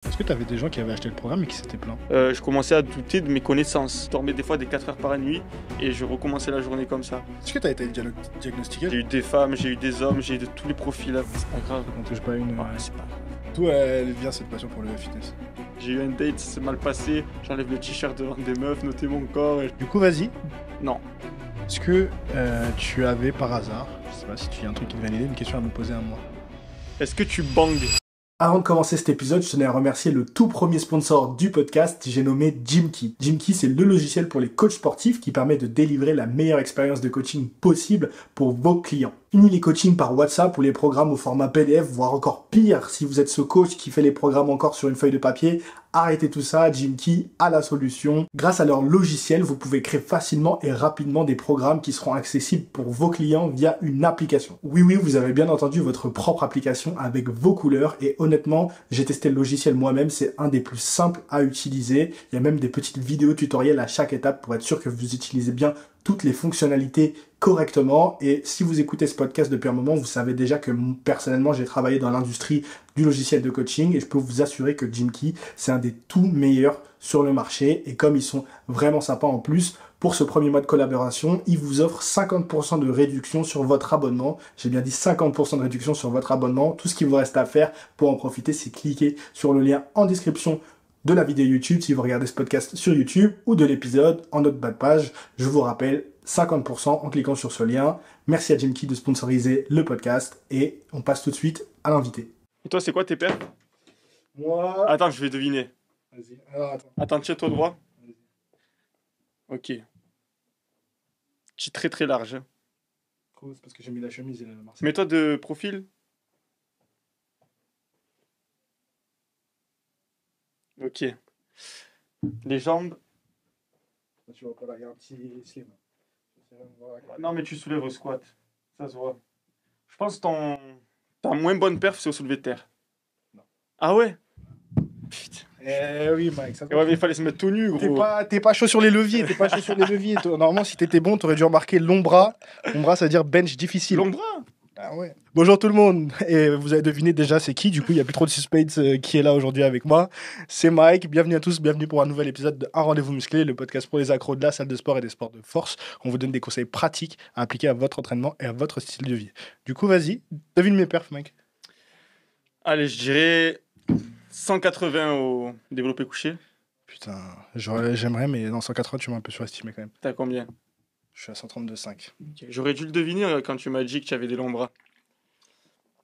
Est-ce que tu avais des gens qui avaient acheté le programme et qui s'étaient plaints? Je commençais à douter de mes connaissances. Je dormais des fois des 4 heures par nuit et je recommençais la journée comme ça. Est-ce que tu as été diagnostiqué? J'ai eu des femmes, j'ai eu des hommes, j'ai eu de tous les profils. C'est pas grave. On touche pas une. Ouais, c'est pas grave. D'où elle vient cette passion pour le fitness? J'ai eu un date, c'est mal passé. J'enlève le t-shirt devant des meufs, notez mon corps. Du coup, vas-y. Non. Est-ce que tu avais par hasard, je sais pas si tu as un truc qui te vient à l'idée, une question à me poser à moi? Est-ce que tu bangs? Avant de commencer cet épisode, je tenais à remercier le tout premier sponsor du podcast, j'ai nommé Gymkey. Gymkey, c'est le logiciel pour les coachs sportifs qui permet de délivrer la meilleure expérience de coaching possible pour vos clients. Fini les coachings par WhatsApp ou les programmes au format PDF, voire encore pire, si vous êtes ce coach qui fait les programmes encore sur une feuille de papier, arrêtez tout ça, Gymkey a la solution. Grâce à leur logiciel, vous pouvez créer facilement et rapidement des programmes qui seront accessibles pour vos clients via une application. Oui, vous avez bien entendu, votre propre application avec vos couleurs, et honnêtement, j'ai testé le logiciel moi-même, c'est un des plus simples à utiliser. Il y a même des petites vidéos tutoriels à chaque étape pour être sûr que vous utilisez bien toutes les fonctionnalités correctement. Et si vous écoutez ce podcast depuis un moment, vous savez déjà que personnellement, j'ai travaillé dans l'industrie du logiciel de coaching et je peux vous assurer que Gymkey, c'est un des tout meilleurs sur le marché. Et comme ils sont vraiment sympas en plus, pour ce premier mois de collaboration, ils vous offrent 50% de réduction sur votre abonnement. J'ai bien dit 50% de réduction sur votre abonnement. Tout ce qu'il vous reste à faire pour en profiter, c'est cliquer sur le lien en description de la vidéo YouTube si vous regardez ce podcast sur YouTube ou de l'épisode en notre bas de page. Je vous rappelle, 50% en cliquant sur ce lien. Merci à Gymkey de sponsoriser le podcast et on passe tout de suite à l'invité. Et toi, c'est quoi tes perfs? Moi... Attends, je vais deviner. Vas-y. Alors, attends. Attends, tiens-toi droit. Ok. C'est très très large. C'est parce que j'ai mis la chemise et la Marseille. Mets-toi de profil. Ok. Les jambes. Tu vois pas là, il y a un petit slim. Non, mais tu soulèves au squat. Ça se voit. Je pense que ta moins bonne perf, c'est au soulevé de terre. Non. Ah ouais? Putain. Eh oui, Mike, ça Ouais, mais il fallait se mettre tout nu, gros. T'es pas chaud sur les leviers, Normalement, si t'étais bon, t'aurais dû remarquer long bras. Long bras, ça veut dire bench difficile. Long bras. Ah ouais. Bonjour tout le monde. Et vous avez deviné déjà c'est qui. Du coup, il n'y a plus trop de suspense qui est là aujourd'hui avec moi. C'est Mike. Bienvenue à tous. Bienvenue pour un nouvel épisode de Un rendez-vous musclé, le podcast pour les accros de la salle de sport et des sports de force. On vous donne des conseils pratiques à appliquer à votre entraînement et à votre style de vie. Du coup, vas-y. Devine mes perfs, Mike. Allez, je dirais 180 au développé couché. Putain, j'aimerais, mais dans 180, tu m'as un peu surestimé quand même. T'as combien? Je suis à 132,5. Okay. J'aurais dû le deviner quand tu m'as dit que tu avais des longs bras.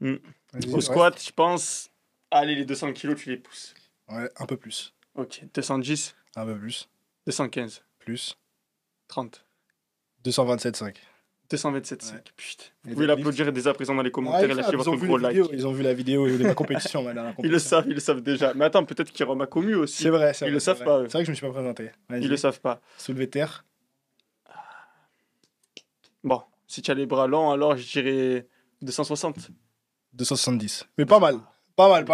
Au squat, je pense, allez, les 200 kilos, tu les pousses. Ouais, un peu plus. Ok, 210. Un peu plus. 215. Plus. 30. 227,5. 227,5. Ouais. Putain. Vous pouvez l'applaudir dès à présent dans les commentaires et lâcher votre gros like. Ils ont vu la vidéo de la compétition. Ils le savent déjà. Mais attends, peut-être qu'ils remarquent au mieux aussi. C'est vrai. Ils le savent pas, eux. C'est vrai que je me suis pas présenté. Vas-y. Ils le savent pas. Soulevé de terre. Bon, si tu as les bras longs, alors je dirais 260. 270. Mais pas mal. Pas mal.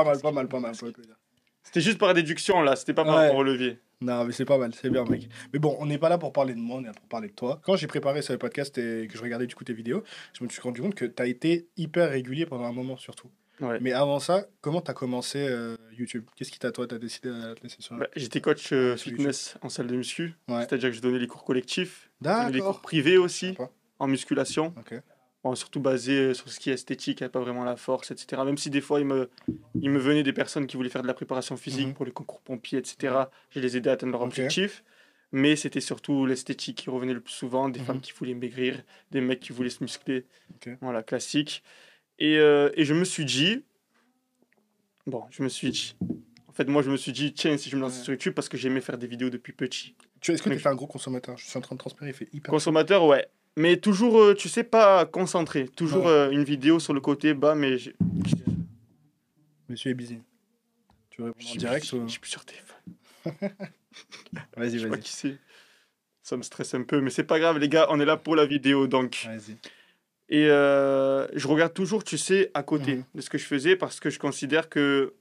C'était juste par déduction, là. C'était pas par rapport au levier. Non, mais c'est pas mal. C'est bien, mec. Mais bon, on n'est pas là pour parler de moi, on est là pour parler de toi. Quand j'ai préparé ce podcast et que je regardais du coup tes vidéos, je me suis rendu compte que tu as été hyper régulier pendant un moment, surtout. Ouais. Mais avant ça, comment tu as commencé YouTube? Qu'est-ce qui t'a décidé de te laisser sur j'étais coach fitness en salle de muscu. Ouais. C'est-à-dire que je donnais les cours collectifs. D'accord. Les cours privés aussi, Sympa. en musculation. Ok. Bon, surtout basé sur ce qui est esthétique, il n'y a pas vraiment la force, etc. Même si des fois, il me venait des personnes qui voulaient faire de la préparation physique pour les concours pompiers, etc. Je les aidais à atteindre leur objectif. Mais c'était surtout l'esthétique qui revenait le plus souvent, des femmes qui voulaient maigrir, des mecs qui voulaient se muscler. Voilà, classique. Et je me suis dit... En fait, moi, je me suis dit, tiens, si je me lance sur YouTube, parce que j'aimais faire des vidéos depuis petit. Est-ce que tu es un gros consommateur? Je suis en train de transpirer, il fait hyper... Consommateur, ouais. Mais toujours, tu sais, pas concentré. Toujours une vidéo sur le côté bas, mais... Monsieur est busy. Tu veux répondre en direct Je suis plus sur téléphone. Vas-y. Je sais pas qui c'est. Ça me stresse un peu, mais c'est pas grave, les gars, on est là pour la vidéo, donc... Vas-y. Et je regarde toujours, tu sais, à côté de ce que je faisais, parce que je considère que...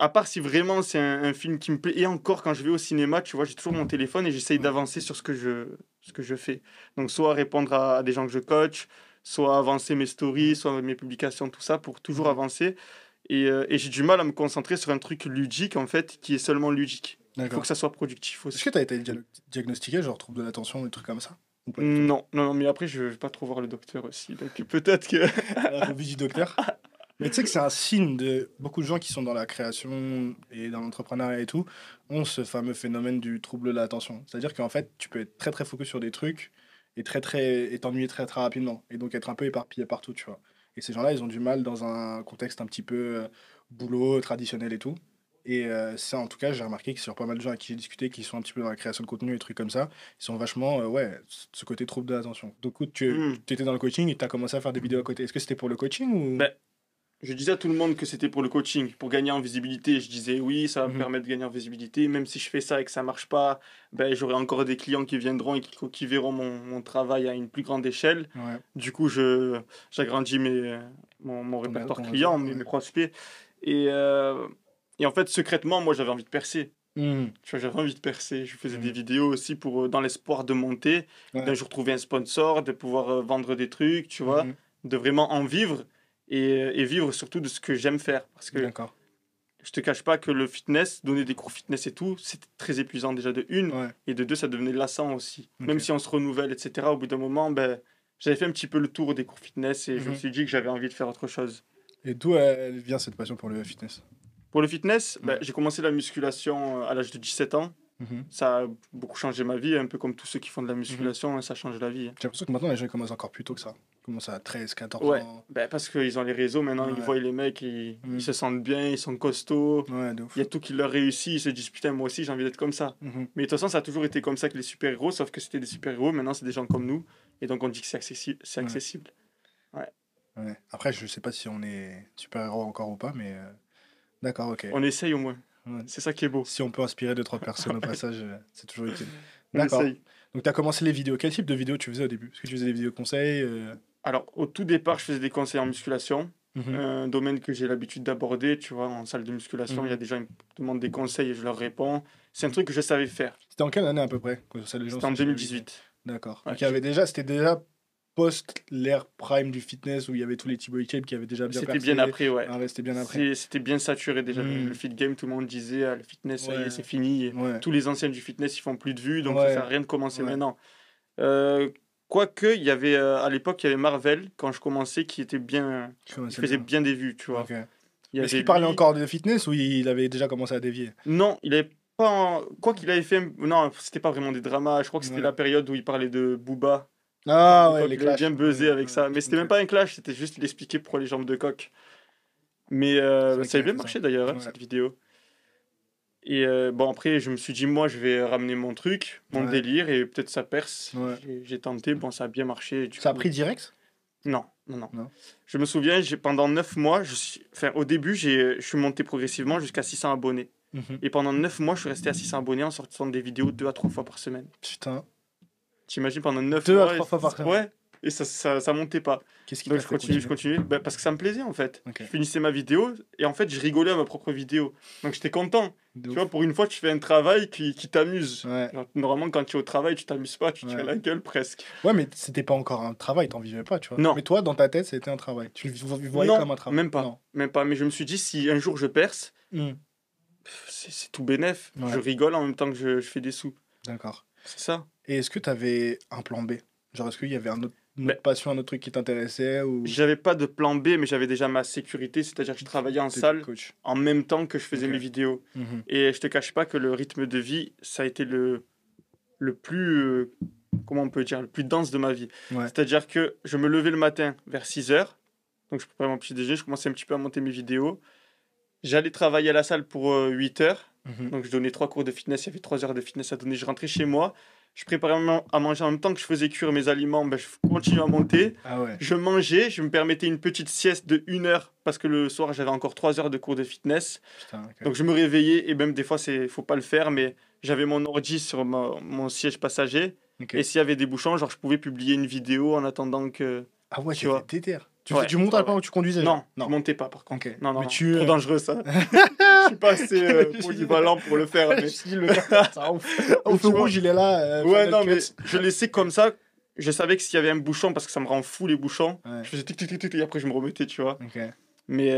À part si vraiment c'est un film qui me plaît, et encore quand je vais au cinéma, tu vois, j'ai toujours mon téléphone et j'essaye d'avancer sur ce que je fais. Donc soit répondre à des gens que je coach, soit avancer mes stories, soit mes publications, tout ça, pour toujours avancer. Et j'ai du mal à me concentrer sur un truc ludique, en fait, qui est seulement ludique. Il faut que ça soit productif aussi. Est-ce que tu as été diagnostiqué, genre trouble de l'attention, des trucs comme ça? Non, mais après, je vais pas trop voir le docteur aussi. Donc peut-être que. La revue du docteur. Mais tu sais que c'est un signe de beaucoup de gens qui sont dans la création et dans l'entrepreneuriat et tout, ont ce fameux phénomène du trouble de l'attention. C'est-à-dire qu'en fait, tu peux être très très focus sur des trucs et t'ennuyer très très rapidement. Et donc être un peu éparpillé partout, tu vois. Et ces gens-là, ils ont du mal dans un contexte un petit peu boulot, traditionnel et tout. Et ça, en tout cas, j'ai remarqué que sur pas mal de gens avec qui j'ai discuté, qui sont un petit peu dans la création de contenu et trucs comme ça, ils sont vachement, ouais, ce côté trouble de l'attention. Donc, tu étais dans le coaching et tu as commencé à faire des vidéos à côté. Est-ce que c'était pour le coaching ou... Ben, je disais à tout le monde que c'était pour le coaching, pour gagner en visibilité. Je disais oui, ça va me permettre de gagner en visibilité. Même si je fais ça et que ça marche pas, ben, j'aurai encore des clients qui viendront et qui verront mon travail à une plus grande échelle. Ouais. Du coup, j'agrandis mon répertoire client, mes prospects. Et en fait, secrètement, moi, j'avais envie de percer. Tu vois, j'avais envie de percer. Je faisais des vidéos aussi dans l'espoir de monter, d'un jour trouver un sponsor, de pouvoir vendre des trucs, tu vois, de vraiment en vivre. Et vivre surtout de ce que j'aime faire. Parce que je te cache pas que le fitness, donner des cours fitness et tout, c'était très épuisant déjà de une. Et de deux, ça devenait lassant aussi. Même si on se renouvelle, etc., au bout d'un moment, ben, j'avais fait un petit peu le tour des cours fitness et je me suis dit que j'avais envie de faire autre chose. Et d'où elle vient cette passion pour le fitness? Pour le fitness, ben, j'ai commencé la musculation à l'âge de 17 ans. Ça a beaucoup changé ma vie, un peu comme tous ceux qui font de la musculation, ça change la vie. J'ai l'impression que maintenant les gens commencent encore plus tôt que ça. Ils commencent à 13, 14 ans. Ben, parce qu'ils ont les réseaux maintenant, ils voient les mecs, ils se sentent bien, ils sont costauds. De ouf. Il y a tout qui leur réussit, ils se disent putain, moi aussi j'ai envie d'être comme ça. Mais de toute façon, ça a toujours été comme ça que les super-héros, sauf que c'était des super-héros, maintenant c'est des gens comme nous, et donc on dit que c'est accessible. Ouais. Après, je sais pas si on est super-héros encore ou pas, mais d'accord, ok. On essaye au moins. C'est ça qui est beau. Si on peut inspirer 2-3 personnes au passage, c'est toujours utile. D'accord. Donc, tu as commencé les vidéos. Quel type de vidéos tu faisais au début? Est-ce que tu faisais des vidéos conseils Alors, au tout départ, je faisais des conseils en musculation. Un domaine que j'ai l'habitude d'aborder, tu vois, en salle de musculation, il y a des gens qui me demandent des conseils et je leur réponds. C'est un truc que je savais faire. C'était en quelle année à peu près? C'était en 2018. D'accord. Donc, c'était déjà post l'ère prime du fitness où il y avait tous les Thibaut InShape qui avaient déjà bien percé. C'était bien après, ouais. C'était bien après. C'était bien saturé déjà. Le fit game, tout le monde disait le fitness, ça y est, c'est fini. Tous les anciens du fitness, ils font plus de vues, donc ça sert à rien de commencer maintenant. Quoique, il y avait, à l'époque, il y avait Marvel, quand je commençais, qui faisait bien des vues, tu vois. Est-ce qu'il parlait encore de fitness ou il avait déjà commencé à dévier? Non, il avait pas... Quoi qu'il avait fait... Non, c'était pas vraiment des dramas. Je crois que c'était la période où il parlait de Booba. Ah ouais, les clashs. Il a bien buzzé avec ça. Mais c'était même pas un clash, c'était juste il expliquait pourquoi les jambes de coq. Mais ça avait bien marché d'ailleurs, cette vidéo. Et bon, après, je me suis dit, moi, je vais ramener mon truc, mon délire, et peut-être ça perce. J'ai tenté, bon, ça a bien marché. Ça a pris direct? Non. Je me souviens, pendant 9 mois, au début, je suis monté progressivement jusqu'à 600 abonnés. Et pendant 9 mois, je suis resté à 600 abonnés en sortant des vidéos 2 à 3 fois par semaine. Putain. T'imagines pendant 9 mois 2 à 3 fois par semaine. Ouais, et ça montait pas. Qu'est-ce qui Donc je continuais. Bah, parce que ça me plaisait en fait. Je finissais ma vidéo et en fait je rigolais à ma propre vidéo. Donc j'étais content. Tu vois, pour une fois tu fais un travail qui t'amuse. Genre, normalement quand tu es au travail tu t'amuses pas, tu te fais la gueule presque. Ouais, mais c'était pas encore un travail, t'en vivais pas, tu vois. Non. Mais toi dans ta tête c'était un travail. Tu le voyais comme un travail. Même pas. Mais je me suis dit si un jour je perce, c'est tout bénef. Je rigole en même temps que je fais des sous. D'accord. C'est ça. Et est-ce que tu avais un plan B? Genre, est-ce qu'il y avait une autre passion, un autre truc qui t'intéressait ou... J'avais pas de plan B, mais j'avais déjà ma sécurité, c'est-à-dire que je travaillais en salle en même temps que je faisais mes vidéos. Et je te cache pas que le rythme de vie, ça a été le plus, comment on peut dire, le plus dense de ma vie. C'est-à-dire que je me levais le matin vers 6h, donc je préparais mon petit déjeuner, je commençais un petit peu à monter mes vidéos. J'allais travailler à la salle pour 8h. Donc je donnais 3 cours de fitness, il y avait 3 heures de fitness à donner. Je rentrais chez moi, je préparais à manger en même temps que je faisais cuire mes aliments, je continuais à monter. Je mangeais, je me permettais une petite sieste de 1 heure parce que le soir j'avais encore 3 heures de cours de fitness. Donc je me réveillais et même des fois il faut pas le faire, mais j'avais mon ordi sur mon siège passager et s'il y avait des bouchons, genre je pouvais publier une vidéo en attendant que... Ah ouais, tu vois. Déter. Tu montais pendant que tu conduisais? Non, je montais pas par contre. Non, mais trop dangereux ça. Je suis pas assez polyvalent pour le faire. Mais... Au feu rouge, il est là. Non, mais je laissais comme ça. Je savais que s'il y avait un bouchon, parce que ça me rend fou les bouchons, je faisais tic tic tic tic et après je me remettais, tu vois. Mais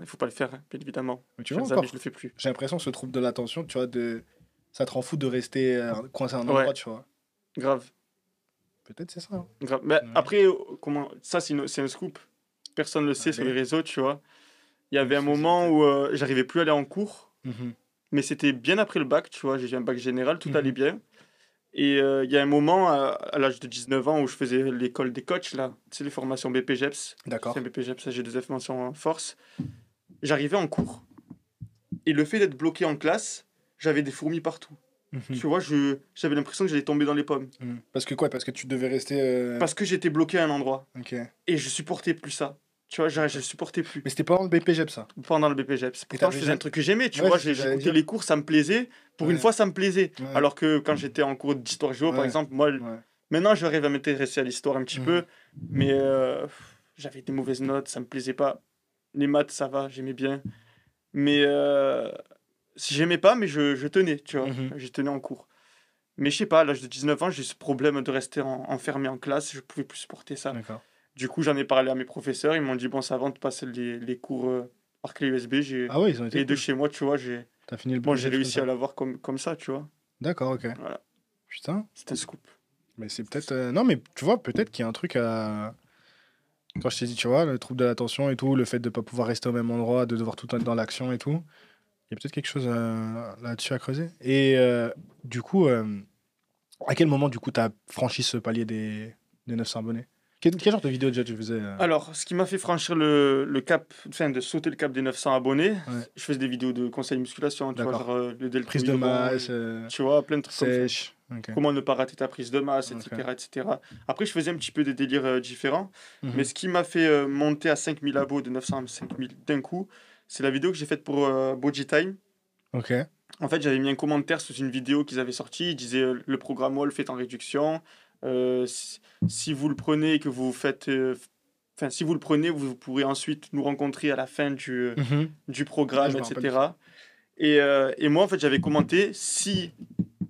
il faut pas le faire, bien évidemment. Mais tu Chers vois amis, encore, je le fais plus. j'ai l'impression que ce trouble de l'attention, tu vois, ça te rend fou de rester coincé à un Ouais, endroit, tu vois. grave. Peut-être c'est ça. Hein. Grave. Mais Ouais. après, comment... ça, c'est un scoop. Personne ne le sait sur les Allez. réseaux, tu vois. Il y Je avait un faisais moment peut-être. où j'arrivais plus à aller en cours, Mhm. mais c'était bien après le bac, tu vois. J'ai eu un bac général, tout allait Mhm. bien. Et il y a un moment, à l'âge de 19 ans, où je faisais l'école des coachs, là. Tu sais, les formations BPGEPS. C'est un D'accord. BPGEPS, j'ai 2F mention en force. J'arrivais en cours. Et le fait d'être bloqué en classe, j'avais des fourmis partout. Mhm. Tu vois, j'avais l'impression que j'allais tomber dans les pommes. Mhm. Parce que quoi? Parce que tu devais rester. Parce que j'étais bloqué à un endroit. Ok. Et je supportais plus ça. Tu vois, je D'accord. supportais plus Mais c'était pas dans le BPGEP, ça. pendant le BPGEPS. Et Pourtant, je t'avais faisais un jamais. truc que j'aimais, tu Ouais, vois, c'est ce que j'allais j'écoutais dire. les cours, ça me plaisait. Pour une Ouais. fois, ça me plaisait. Ouais. Alors que quand j'étais en cours d'histoire géo, par Ouais. exemple, moi, Ouais. maintenant, j'arrive à m'intéresser à l'histoire un petit Mhm. peu, mais j'avais des mauvaises notes, ça me plaisait pas. Les maths, ça va, j'aimais bien. Mais j'aimais pas, mais je tenais, tu vois, Mhm. je tenais en cours. Mais je sais pas, à l'âge de 19 ans, j'ai ce problème de rester enfermé en classe, je pouvais plus supporter ça. D'accord. Du coup, j'en ai parlé à mes professeurs, ils m'ont dit, bon, ça va, on te passe les cours par clé USB. Ah ouais, ils ont été Et de cool. chez moi, tu vois, T'as fini le bon, j'ai BPGEP comme réussi à ça. l'avoir comme ça, tu vois. D'accord, ok. Voilà, Putain. c'est un scoop. Mais c'est peut-être. Non, mais tu vois, peut-être qu'il y a un truc à. Quand je t'ai dit, tu vois, le trouble de l'attention et tout, le fait de pas pouvoir rester au même endroit, de devoir tout être dans l'action et tout, il y a peut-être quelque chose là-dessus à creuser. Et du coup, à quel moment, du coup, t'as franchi ce palier des 900 abonnés? Quel genre de vidéo déjà tu faisais Alors, ce qui m'a fait franchir le cap, enfin, de sauter le cap des 900 abonnés, Ouais, je faisais des vidéos de conseils musculation, tu vois, genre d'accord. le Prise de deltoïdron, masse, tu vois, plein de trucs comme ça. sèche. Ok. Comment ne pas rater ta prise de masse, Ok. etc., etc. Après, je faisais un petit peu des délires différents, mais Mhm. ce qui m'a fait monter à 5000 abos, de 900 à 5000 d'un coup, c'est la vidéo que j'ai faite pour Body Time. Ok. En fait, j'avais mis un commentaire sous une vidéo qu'ils avaient sortie. Ils disaient le programme Wolf est en réduction. Si vous le prenez et que vous faites. Enfin, si vous le prenez, vous pourrez ensuite nous rencontrer à la fin Mhm. du Ah, programme, je me rappelle de ça. etc. Et moi, en fait, j'avais commenté si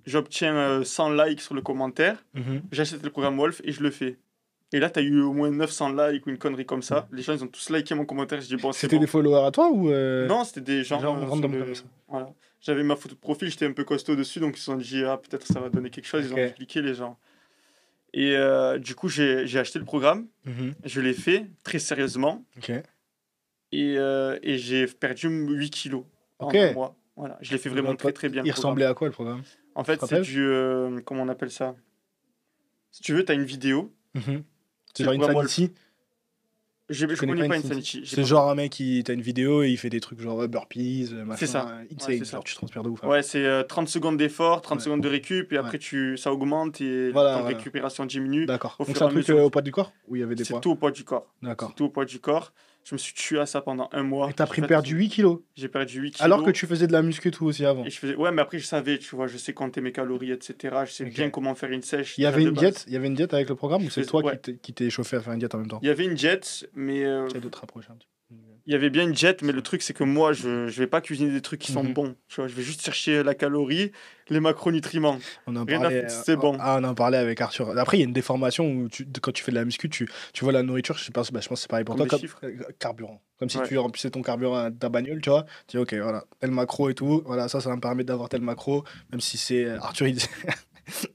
j'obtiens 100 likes sur le commentaire, Mhm. j'achète le programme Wolf et je le fais. Et là, tu as eu au moins 900 likes ou une connerie comme ça. Les gens, ils ont tous liké mon commentaire. Je dis, bon, c'est C'était des bon. followers à toi ou Non, c'était des gens genre sur random comme le. ça? Voilà. J'avais ma photo de profil, j'étais un peu costaud dessus, donc ils se sont dit, ah, peut-être ça va donner quelque chose. Ils ont Ok. cliqué, les gens. Et du coup, j'ai acheté le programme, Mhm. je l'ai fait très sérieusement, Ok. et j'ai perdu 8 kilos Ok. en un mois. Voilà. Je l'ai fait vraiment Donc, très très bien, le il programme. ressemblait à quoi le programme? En Tu te fait, c'est rappelles? du. Comment on appelle ça? Si tu veux, tu as une vidéo. Mhm. C'est C'est le genre programme Wolf. Insanity? Je Tu connais connais pas pas Insanity? Insanity. C'est genre un mec qui t'as une vidéo et il fait des trucs genre burpees, C'est machin, ça. Ouais, c'est insane, ça. genre tu transpires de ouf après. Ouais, c'est 30 secondes d'effort, 30 Ouais, secondes de récup, et ouais. après ça augmente et le Voilà, temps de voilà. récupération diminue D'accord. au Donc fur c'est et un à truc mesure. au poids du corps où il y avait des C'est poids? tout au poids du corps. C'est D'accord. tout au poids du corps. Je me suis tué à ça pendant un Et mois. t'as perdu 8 kilos J'ai perdu 8 alors que kilos. tu faisais de la muscu et tout aussi avant. Et je faisais... Ouais, mais après, je savais, tu vois, je sais compter mes calories, etc. Je sais Ok. bien comment faire une sèche Il y déjà avait de une diète, base. il y avait une diète avec le programme ou Je c'est faisais... toi Ouais, qui t'es chauffé à faire une diète en même temps? il y avait une jet, mais Essaye de te rapprocher un petit peu. il y avait bien une jet, mais le truc, c'est que moi, je vais pas cuisiner des trucs qui sont Mhm. bons. Tu vois, je vais juste chercher la calorie, les macronutriments. On en Rien à parlait, foutre, c'est bon. on en parlait avec Arthur. Après, il y a une déformation où quand tu fais de la muscu, tu vois la nourriture, je sais pas, bah, je pense que c'est pareil pour Comme toi, des comme chiffres. carburant. Comme si Ouais. tu remplissais ton carburant à ta bagnole, tu vois. Tu dis, ok, voilà, tel macro et tout, voilà, ça va me permettre d'avoir tel macro, même si c'est. Arthur, il disait.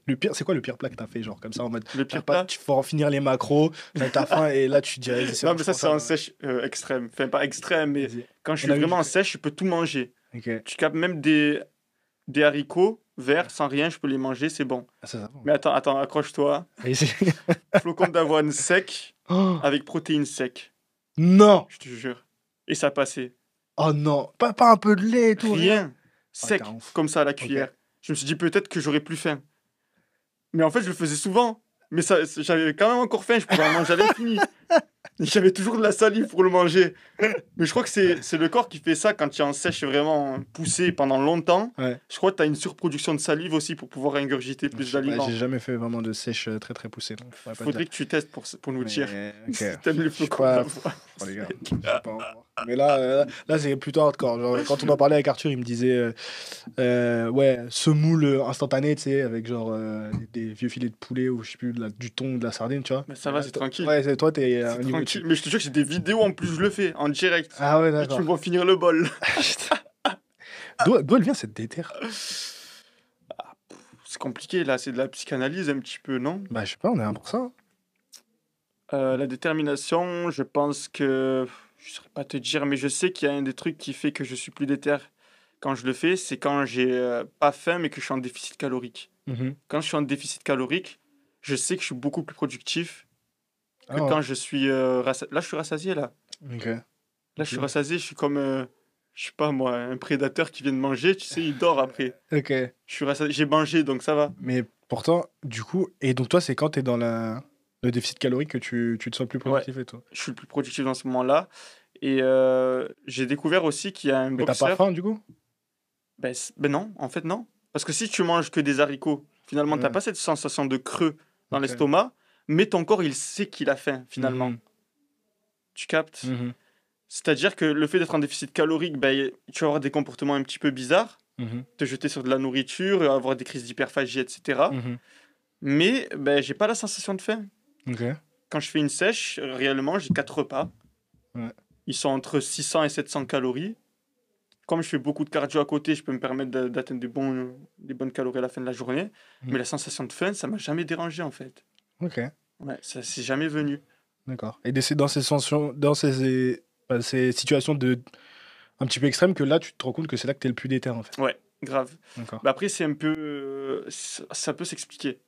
Le pire, c'est quoi le pire plat que t'as fait, genre, comme ça, en mode, Le t'as pire pas, plat? tu faut en finir les macros, t'as faim, et là, tu te dis, vas-y, c'est Non, bon, mais je ça, prends c'est ça. en sèche extrême. Enfin, pas extrême, mais Vas-y. quand je On suis a vu vraiment en jusque. sèche, je peux tout manger. Ok. Tu capes même des haricots verts Ouais. sans rien, je peux les manger, c'est bon. Ah, ça va. Mais attends, accroche-toi. Vas-y. Flocons d'avoine sec Oh, avec protéines sec, non! je te jure. Et ça passait. Oh non! Pas un peu de lait et tout, rien? Rien. Ah, t'es Sec, un ouf. comme ça à la Ok. cuillère. Je me suis dit peut-être que j'aurais plus faim. Mais en fait, je le faisais souvent. Mais ça, j'avais quand même encore faim, je pouvais en manger à l'infini. J'avais toujours de la salive pour le manger. Mais je crois que c'est le corps qui fait ça quand tu es en sèche vraiment poussé pendant longtemps. Ouais. Je crois que tu as une surproduction de salive aussi pour pouvoir ingurgiter Je plus sais pas, d'aliments. j'ai jamais fait vraiment de sèche très très poussée, donc je pourrais pas te Faudrait dire. que tu testes pour nous dire. Mais ok, Si t'aimes les je suis flocons pas. d'avoine. Oh, les gars, je sais pas encore. Mais là c'est plutôt hardcore. Genre, quand on en parlait avec Arthur, il me disait ouais, semoule instantané, tu sais, avec genre des vieux filets de poulet ou je sais plus, du thon ou de la sardine, tu vois. Mais ça va, c'est tranquille. Ouais, toi, c'est un niveau tranquille. Mais je te jure que j'ai des vidéos en plus, je le fais en direct. Ah ouais, Et d'accord. tu me vois finir le bol. D'où elle vient cette déter? C'est compliqué là, c'est de la psychanalyse un petit peu, non? Bah, je sais pas, on est là pour ça. La détermination, je pense que. Je ne saurais pas te dire, mais je sais qu'il y a un des trucs qui fait que je suis plus déter quand je le fais, c'est quand j'ai pas faim mais que je suis en déficit calorique. Quand je suis en déficit calorique, je sais que je suis beaucoup plus productif que Ah ouais. quand je suis là, je suis rassasié là. Ok. Là, je suis rassasié, je suis comme, je sais pas moi, un prédateur qui vient de manger, tu sais, il dort après. Ok. Je suis rassasié, j'ai mangé, donc ça va. Mais pourtant, du coup, et donc toi, c'est quand t'es dans le déficit calorique que tu te sens plus Ouais, productif et tout. je suis le plus productif dans ce moment-là. Et j'ai découvert aussi qu'il y a un Mais t'as pas boxeur. faim, du coup? Ben non, en fait non. Parce que si tu manges que des haricots, finalement, t'as Ouais. pas cette sensation de creux dans Ok. l'estomac, mais ton corps, il sait qu'il a faim, finalement. Mhm. Tu captes? Mhm. C'est-à-dire que le fait d'être en déficit calorique, ben, tu vas avoir des comportements un petit peu bizarres, Mhm. te jeter sur de la nourriture, avoir des crises d'hyperphagie, etc. Mhm. Mais ben, j'ai pas la sensation de faim. Ok. Quand je fais une sèche, réellement, j'ai 4 repas. Ouais. Ils sont entre 600 et 700 calories. Comme je fais beaucoup de cardio à côté, je peux me permettre d'atteindre des bonnes calories à la fin de la journée. Mhm. Mais la sensation de faim, ça m'a jamais dérangé en fait. Ok. Ouais, ça c'est jamais venu. D'accord. Et c'est dans ces sensations, ces situations un petit peu extrêmes que là, tu te rends compte que c'est là que t'es le plus déter, en fait. Ouais, grave. D'accord. Bah après, c'est un peu. Ça peut s'expliquer.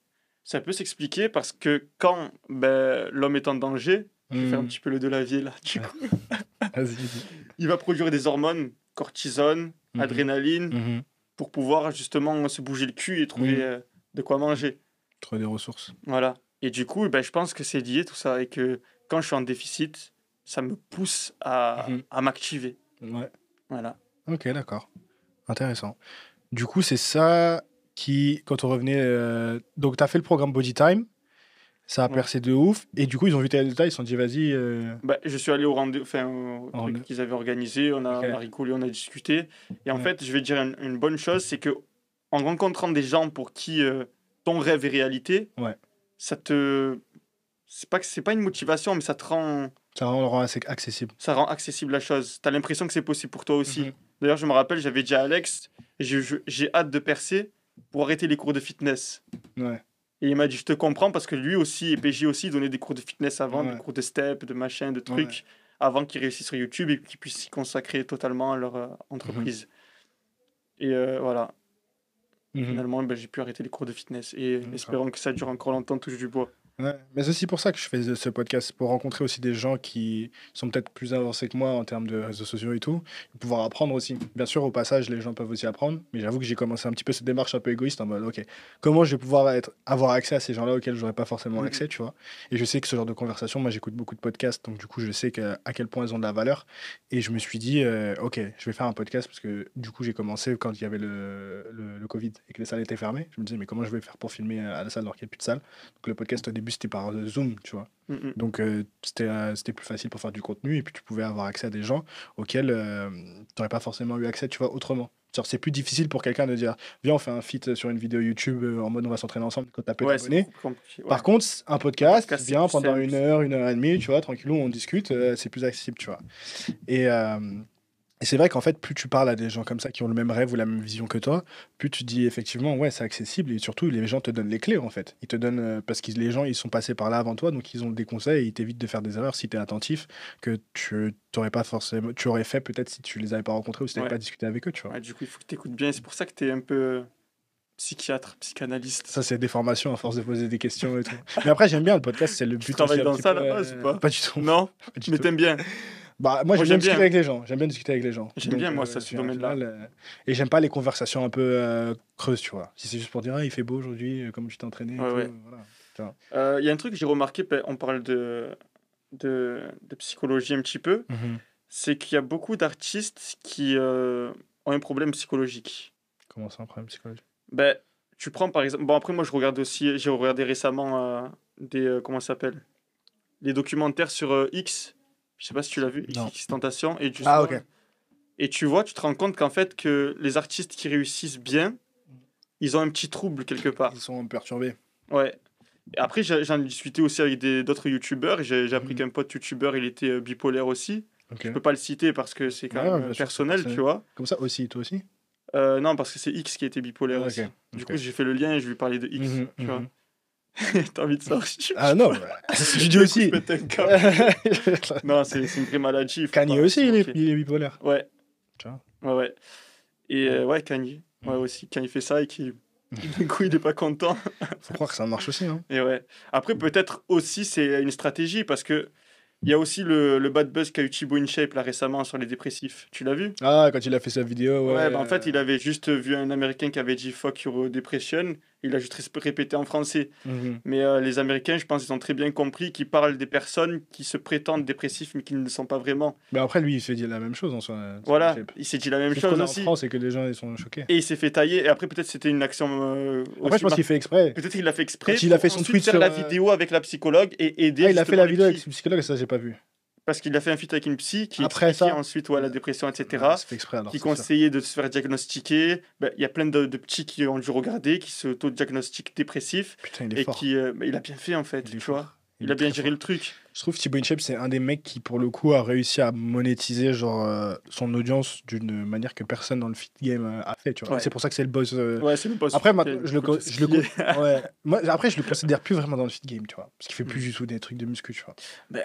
Ça peut s'expliquer parce que quand ben, l'homme est en danger, je vais faire un petit peu le Delavier là, du coup, Vas-y, dis. il va produire des hormones, cortisone, Mhm. adrénaline, Mhm. pour pouvoir justement se bouger le cul et trouver de quoi manger. Trouver des ressources. Voilà. Et du coup, ben, je pense que c'est lié tout ça et que quand je suis en déficit, ça me pousse à m'activer. Ouais. Voilà. Ok, d'accord. Intéressant. Du coup, c'est ça qui, quand on revenait. Donc, tu as fait le programme Body Time, ça a Ouais. percé de ouf, et du coup, ils ont vu tes résultats, ils se sont dit, vas-y. Ben, je suis allé au rendez-vous, enfin, au En truc rendez- qu'ils avaient organisé, on Ok. a rigolé, on a discuté. Et en Ouais. fait, je vais dire une bonne chose, c'est que en rencontrant des gens pour qui ton rêve est réalité, Ouais. ça te. C'est pas une motivation, mais Ça rend assez accessible. ça rend accessible la chose. Tu as l'impression que c'est possible pour toi aussi. Mhm. D'ailleurs, je me rappelle, j'avais dit à Alex, j'ai hâte de percer pour arrêter les cours de fitness. Ouais. Et il m'a dit, je te comprends parce que lui aussi, et PJ aussi, donnait des cours de fitness avant, Ouais. des cours de step, de machin, de trucs, avant qu'ils réussissent sur YouTube et qu'ils puissent s'y consacrer totalement à leur entreprise. Et voilà, Mhm. finalement, ben, j'ai pu arrêter les cours de fitness. Et D'accord. espérons que ça dure encore longtemps, touche du bois. Ouais. Mais c'est aussi pour ça que je fais ce podcast, pour rencontrer aussi des gens qui sont peut-être plus avancés que moi en termes de réseaux sociaux et tout, et pouvoir apprendre aussi. Bien sûr, au passage, les gens peuvent aussi apprendre, mais j'avoue que j'ai commencé un petit peu cette démarche un peu égoïste en mode, ok, comment je vais pouvoir avoir accès à ces gens-là auxquels j'aurais pas forcément Mhm. accès, tu vois. Et je sais que ce genre de conversation, moi j'écoute beaucoup de podcasts, donc du coup je sais à quel point elles ont de la valeur. Et je me suis dit, ok, je vais faire un podcast parce que du coup j'ai commencé quand il y avait le Covid et que les salles étaient fermées. Je me disais, mais comment je vais faire pour filmer à la salle alors qu'il n'y a plus de salle? Donc le podcast au début c'était par Zoom, tu vois. Mhm. Donc c'était plus facile pour faire du contenu et puis tu pouvais avoir accès à des gens auxquels tu n'aurais pas forcément eu accès, tu vois, autrement. Genre, c'est plus difficile pour quelqu'un de dire viens on fait un feat sur une vidéo YouTube en mode on va s'entraîner ensemble quand t'as peu Ouais, c'est d'abonnés. beaucoup plus compliqué. Ouais. Par contre, un podcast, podcast, c'est viens plus pendant simple. 1 et demie, tu vois, tranquillou, on discute, c'est plus accessible, tu vois. Et, et c'est vrai qu'en fait, plus tu parles à des gens comme ça qui ont le même rêve ou la même vision que toi, plus tu dis effectivement, ouais, c'est accessible et surtout, les gens te donnent les clés en fait. Ils te donnent, parce que les gens, ils sont passés par là avant toi, donc ils ont des conseils et ils t'évitent de faire des erreurs si tu es attentif, que tu t'aurais pas forcément, tu aurais fait peut-être si tu les avais pas rencontrés ou si tu n'avais Ouais. pas discuté avec eux, tu vois. Ouais, du coup, il faut que tu écoutes bien. C'est pour ça que tu es un peu psychiatre, psychanalyste. Ça, c'est des formations à force de poser des questions et tout. Mais après, j'aime bien le podcast, c'est le Tu but travailles aussi un dans petit ça peu, là-bas, c'est pas? pas du tout. Non, Pas du mais tout. t'aimes bien. Bah, moi, Moi, j'aime bien j'aime discuter bien. avec les gens. J'aime bien discuter avec les gens. J'aime Donc, bien, moi, ça, ce c'est un domaine-là. final, et j'aime pas les conversations un peu creuses, tu vois. Si c'est juste pour dire, ah, il fait beau aujourd'hui, comment tu t'es entraîné et Ouais, tout, ouais. voilà. Tu vois. Il y a un truc que j'ai remarqué, on parle de psychologie un petit peu, c'est qu'il y a beaucoup d'artistes qui ont un problème psychologique. Comment ça, un problème psychologique? Ben, tu prends par exemple. Bon, après, moi, je regarde aussi. J'ai regardé récemment comment ça s'appelle? Les documentaires sur X. Je sais pas si tu l'as vu, Non. X Tentation et Juice Ah, WRLD. ok. Et tu vois, tu te rends compte qu'en fait, que les artistes qui réussissent bien, ils ont un petit trouble quelque part. Ils sont perturbés. Ouais. Et après, j'en ai discuté aussi avec d'autres youtubeurs. J'ai appris qu'un pote youtubeur, il était bipolaire aussi. Ok. Je peux pas le citer parce que c'est quand Ouais, même bien sûr, c'est personnel, tu personnel. vois. Comme ça aussi, toi aussi? Non, parce que c'est X qui était bipolaire Ah, ok. aussi. Du Ok. coup, j'ai fait le lien et je lui parlais de X, tu vois. T'as envie de savoir si tu Ah non, je dis aussi. pète un câble. Non, c'est une vraie maladie. Kanye aussi, il est bipolaire. Ouais. Tu vois. Ouais. Et ouais, Kanye. Ouais, aussi. Quand il fait ça et qu'il d'un coup, il est pas content. Faut croire que ça marche aussi. Hein. Et ouais. Après, peut-être aussi, c'est une stratégie parce que il y a aussi le bad buzz qu'a eu Thibaut InShape là récemment sur les dépressifs. Tu l'as vu? Ah, quand il a fait sa vidéo, ouais. Ouais, bah en fait, il avait juste vu un Américain qui avait dit fuck your depression. Il a juste répété en français. Mais les Américains, je pense, ils ont très bien compris qu'ils parlent des personnes qui se prétendent dépressifs mais qui ne le sont pas vraiment. Mais après, lui, il s'est dit la même chose en soi. Voilà, il s'est dit la même Sauf chose qu'on est aussi. en France et que les gens ils sont choqués. Et il s'est fait tailler. Et après, peut-être c'était une action. Après, je pense qu'il fait exprès. Peut-être qu'il l'a fait exprès. Quand il a fait pour son ensuite tweet faire sur la vidéo avec la psychologue et aider. Ah, il a fait la vidéo avec psy. le psychologue, ça, j'ai pas vu. Parce qu'il a fait un feat avec une psy qui Après expliquait ça, ensuite la dépression, etc. Ouais, c'est fait exprès alors. Qui c'est sûr. conseillait de se faire diagnostiquer. Ben, il y a plein de petits qui ont dû regarder, qui s'auto-diagnostiquent dépressifs. Putain, il est Et fort. qui. Il a bien fait en fait, Il est tu vois. fort. Il a bien très géré fort. le truc. Je trouve que Thibaut InShape, c'est un des mecs qui, pour le coup, a réussi à monétiser genre, son audience d'une manière que personne dans le feed game a fait. Tu vois. Ouais. C'est pour ça que c'est le boss. Ouais, c'est le boss. Après, feed game, ouais. Moi, après, je le considère plus vraiment dans le feed game, tu vois. Parce qu'il fait plus du tout des trucs de muscu, tu vois. Ben,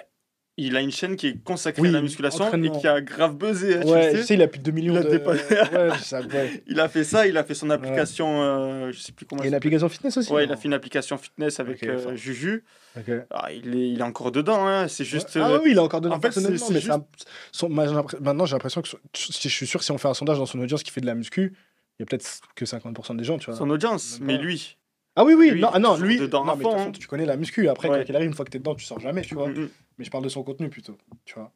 il a une chaîne qui est consacrée Oui, à la musculation entraînement. et qui a grave buzzé. Hein, Ouais, tu tu sais. sais, il a plus de 2 millions Il a de... dépassé. Ouais, ça, ouais. Il a fait ça, il a fait son application, je sais plus comment Et une application fitness aussi. Ouais, non il a fait une application fitness avec Ok, fort. Juju. Ok. Ah, il est encore dedans, hein. C'est juste. Ouais. Ah oui, il a encore dedans en fait, personnellement, c'est mais juste- maintenant j'ai l'impression que je suis sûr que si on fait un sondage dans son audience qui fait de la muscu, il y a peut-être que 50% des gens, tu vois. son audience, Même mais pas. lui. Ah oui, oui, Lui, non, il est non, toujours lui, dedans non, à mais de toute fond, façon, hein. tu connais la muscu, après Ouais. quand il arrive, une fois que t'es dedans, tu sors jamais, tu vois. Mais je parle de son contenu plutôt, tu vois.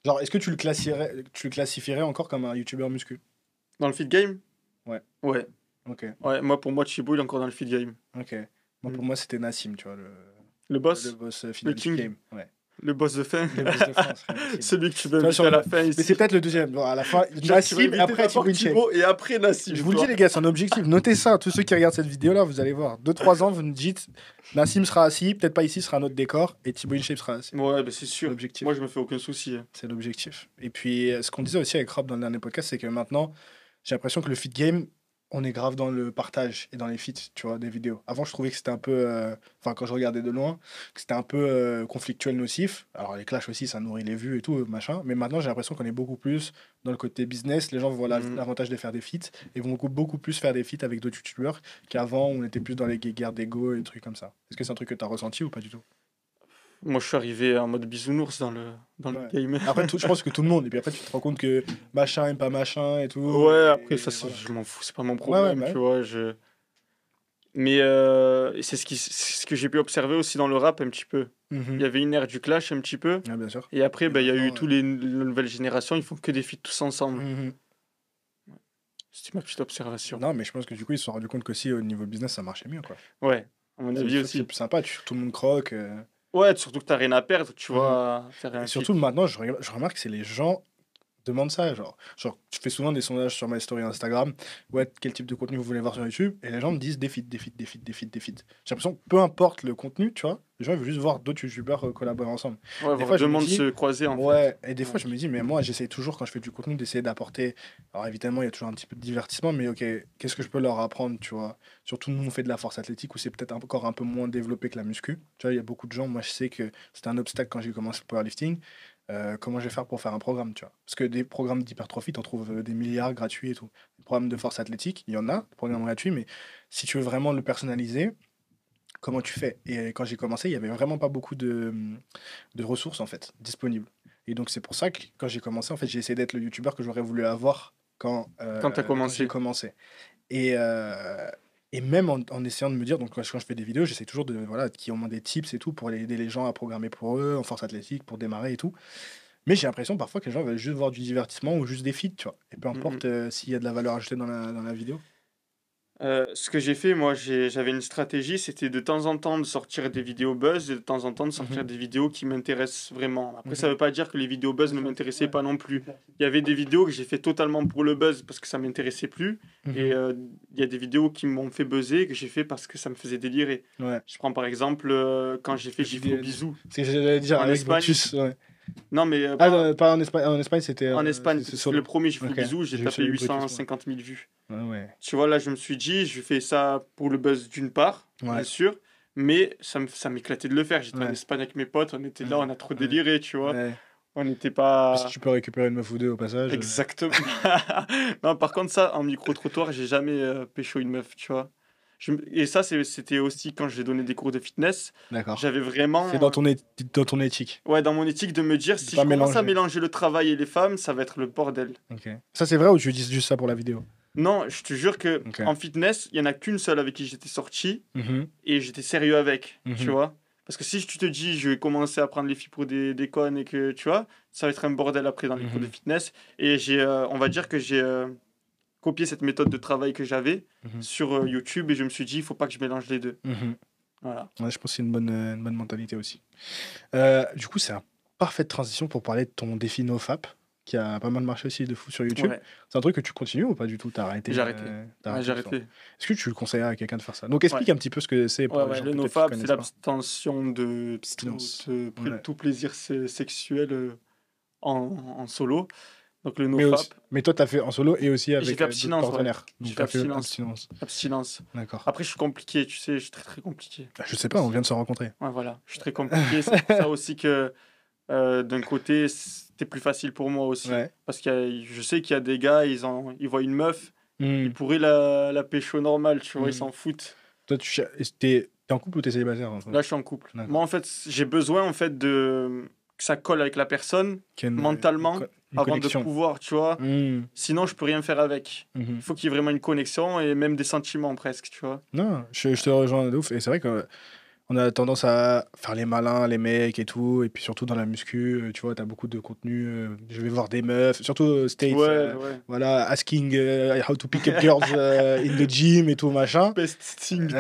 Genre, est-ce que tu le classifierais encore comme un youtubeur muscu? Dans le feed game? Ouais. Ouais. Ok, Ouais, pour moi, Chibo, il est encore dans le feed game. ok. Moi, pour Mm. moi, c'était Nassim, tu vois, Le boss, le boss final king. du game. Ouais. le boss de fin. Le boss de France, frère, Nassim. Celui que tu veux Toi, inviter sur à la le- fin Mais ici. c'est peut-être le deuxième. Bon, à la fin, Genre, tu vas Nassim, inviter après d'abord Thibaut InShape. Thibaut et après Nassim. Je vous le toi. dis, les gars, c'est un objectif. Notez ça. Tous ceux qui regardent cette vidéo-là, vous allez voir. 2-3 ans, vous nous dites Nassim sera assis, peut-être pas ici, sera un autre décor, et Thibaut InShape sera assis. Ouais, bah, c'est C'est sûr. l'objectif. Moi, je me fais aucun souci. Hein. C'est l'objectif. Et puis, ce qu'on disait aussi avec Rob dans le dernier podcast, c'est que maintenant, j'ai l'impression que le feed game, on est grave dans le partage et dans les feats, tu vois, des vidéos. Avant, je trouvais que c'était un peu. Enfin, quand je regardais de loin, que c'était un peu conflictuel, nocif. Alors, les clashs aussi, ça nourrit les vues et tout, machin. Mais maintenant, j'ai l'impression qu'on est beaucoup plus dans le côté business. Les gens voient l'avantage de faire des feats et vont beaucoup plus faire des feats avec d'autres youtubeurs qu'avant, où on était plus dans les guerres d'ego et des trucs comme ça. Est-ce que c'est un truc que tu as ressenti ou pas du tout? Moi, je suis arrivé en mode bisounours dans le Ouais. game. Après, je pense que tout le monde. Et puis après, tu te rends compte que machin aime pas machin et tout. Ouais, et après, ça, voilà. je m'en fous, c'est pas mon problème, bah tu vois. Mais c'est ce que j'ai pu observer aussi dans le rap un petit peu. Il y avait une ère du clash un petit peu. Ah, bien sûr. Et après, Et il y a eu maintenant, tous les nouvelles générations, ils font que des feats tous ensemble. Mhm. C'était ma petite observation. Non, mais je pense que du coup, ils se sont rendus compte qu'aussi au niveau business, ça marchait mieux. Quoi. Ouais, à mon C'est avis sûr que aussi. c'est plus sympa, tout le monde croque. Ouais, surtout que t'as rien à perdre, tu vois, à faire un Et surtout, maintenant, je remarque que c'est les gens demandent ça. Genre, je fais souvent des sondages sur ma story Instagram. Ouais, quel type de contenu vous voulez voir sur YouTube? Et les gens me disent des feats. J'ai l'impression que peu importe le contenu, tu vois, les gens ils veulent juste voir d'autres youtubeurs collaborer ensemble. Ouais, Des voir fois, je deux me mondes dis- se croiser en fait. Ouais, et des fois je me dis, mais moi j'essaye toujours quand je fais du contenu d'essayer d'apporter. Alors évidemment, il y a toujours un petit peu de divertissement, mais ok, qu'est-ce que je peux leur apprendre, tu vois? Surtout nous, on fait de la force athlétique où c'est peut-être encore un peu moins développé que la muscu. Tu vois, il y a beaucoup de gens, moi je sais que c'était un obstacle quand j'ai commencé le powerlifting. Comment je vais faire pour faire un programme, tu vois? Parce que des programmes d'hypertrophie, t'en trouves des milliards gratuits et tout. Des programmes de force athlétique, il y en a, des programmes gratuits, mais si tu veux vraiment le personnaliser, comment tu fais? Et quand j'ai commencé, il y avait vraiment pas beaucoup de ressources en fait disponibles. Et donc c'est pour ça que quand j'ai commencé, en fait, j'ai essayé d'être le youtubeur que j'aurais voulu avoir Quand t'as commencé. j'ai commencé. Et même en essayant de me dire, donc quand je fais des vidéos, j'essaie toujours de voilà qui ont au moins des tips et tout pour aider les gens à programmer pour eux en force athlétique pour démarrer et tout. Mais j'ai l'impression parfois que les gens veulent juste voir du divertissement ou juste des feats, tu vois. Et peu importe s'il y a de la valeur ajoutée dans la vidéo. Ce que j'ai fait, moi, j'avais une stratégie, c'était de temps en temps de sortir des vidéos buzz et de temps en temps de sortir des vidéos qui m'intéressent vraiment. Après, ça veut pas dire que les vidéos buzz ne m'intéressaient pas non plus. Il y avait des vidéos que j'ai fait totalement pour le buzz parce que ça m'intéressait plus. Et il y a des vidéos qui m'ont fait buzzer que j'ai fait parce que ça me faisait délirer. Ouais. Je prends par exemple quand j'ai fait Gifle Bisous C'est ce que j'allais dire en avec Espagne. Brutus, ouais. Non, mais pas en Espagne. En Espagne, c'était. en Espagne, c'est c'est le premier Gifle Ok. Bisous, j'ai J'ai vu tapé celui de Brutus, 850 000 vues. Ouais. Tu vois, là, je me suis dit, je fais ça pour le buzz d'une part, bien Ouais. sûr, mais ça m'éclatait de le faire. J'étais en Ouais. Espagne avec mes potes, on était là, on a trop Ouais. déliré, tu vois. Ouais. On n'était pas... Si tu peux récupérer une meuf ou deux au passage. Exactement. Non, par contre, ça, en micro-trottoir, j'ai jamais pécho une meuf, tu vois. Et ça, c'était aussi quand j'ai donné des cours de fitness. D'accord. J'avais vraiment... C'est dans ton éthique. Ouais, dans mon éthique de me dire, si je pas commence à mélanger. mélanger le travail et les femmes, ça va être le bordel. Ok. Ça, c'est vrai ou tu dis juste ça pour la vidéo? Non, je te jure que Ok. en fitness, il y en a qu'une seule avec qui j'étais sorti Mhm. et j'étais sérieux avec, Mhm. tu vois. Parce que si tu te dis, je vais commencer à prendre les filles pour des connes et que, tu vois, ça va être un bordel après dans les cours de fitness. Et on va dire que j'ai copié cette méthode de travail que j'avais sur YouTube et je me suis dit, il faut pas que je mélange les deux. Mhm. Voilà. Ouais, je pense que c'est une bonne mentalité aussi. Du coup, c'est une parfaite transition pour parler de ton défi NoFap, qui a pas mal marché aussi de fou sur YouTube. Ouais, C'est un truc que tu continues ou pas du tout? T'as arrêté? j'ai arrêté. T'as Ouais, arrêté j'ai tout ça. arrêté. Est-ce que tu le conseillerais à quelqu'un de faire ça? Donc explique un petit peu ce que c'est pour Ouais, les ouais, gens le peut-être qui nofap, c'est connaissent pas. l'abstention de Abstinence. Ouais. tout plaisir sexuel en solo. Donc le Mais nofap, toi, t'as fait en solo et aussi j'ai avec fait d'autres abstinence, ouais. partenaires. J'ai Donc fait t'as fait abstinence. Abstinence. D'accord. Après, je suis compliqué, tu sais, je suis très très compliqué. Je sais pas, on vient de se rencontrer. Ouais, voilà, je suis très compliqué. C'est pour ça aussi que d'un côté, c'était plus facile pour moi aussi. Ouais. Parce que je sais qu'il y a des gars, ils voient une meuf, ils Hmm. pourraient la pécho normale, tu vois, ils s'en foutent. Toi, t'es en couple ou t'es célibataire? Là, je suis en couple. D'accord. Moi, en fait, j'ai besoin en fait que ça colle avec la personne Qu'il y a mentalement une avant de connexion. pouvoir, tu vois. Hmm. Sinon, je peux rien faire avec. Mhm. Il faut qu'il y ait vraiment une connexion et même des sentiments presque, tu vois. Non, je te rejoins de ouf. Et c'est vrai qu'on a tendance à faire les malins, les mecs et tout. Et puis surtout dans la muscu, tu vois, t'as beaucoup de contenu. Je vais voir des meufs, surtout States. Ouais. Voilà, asking how to pick up girls in the gym et tout machin. Best thing.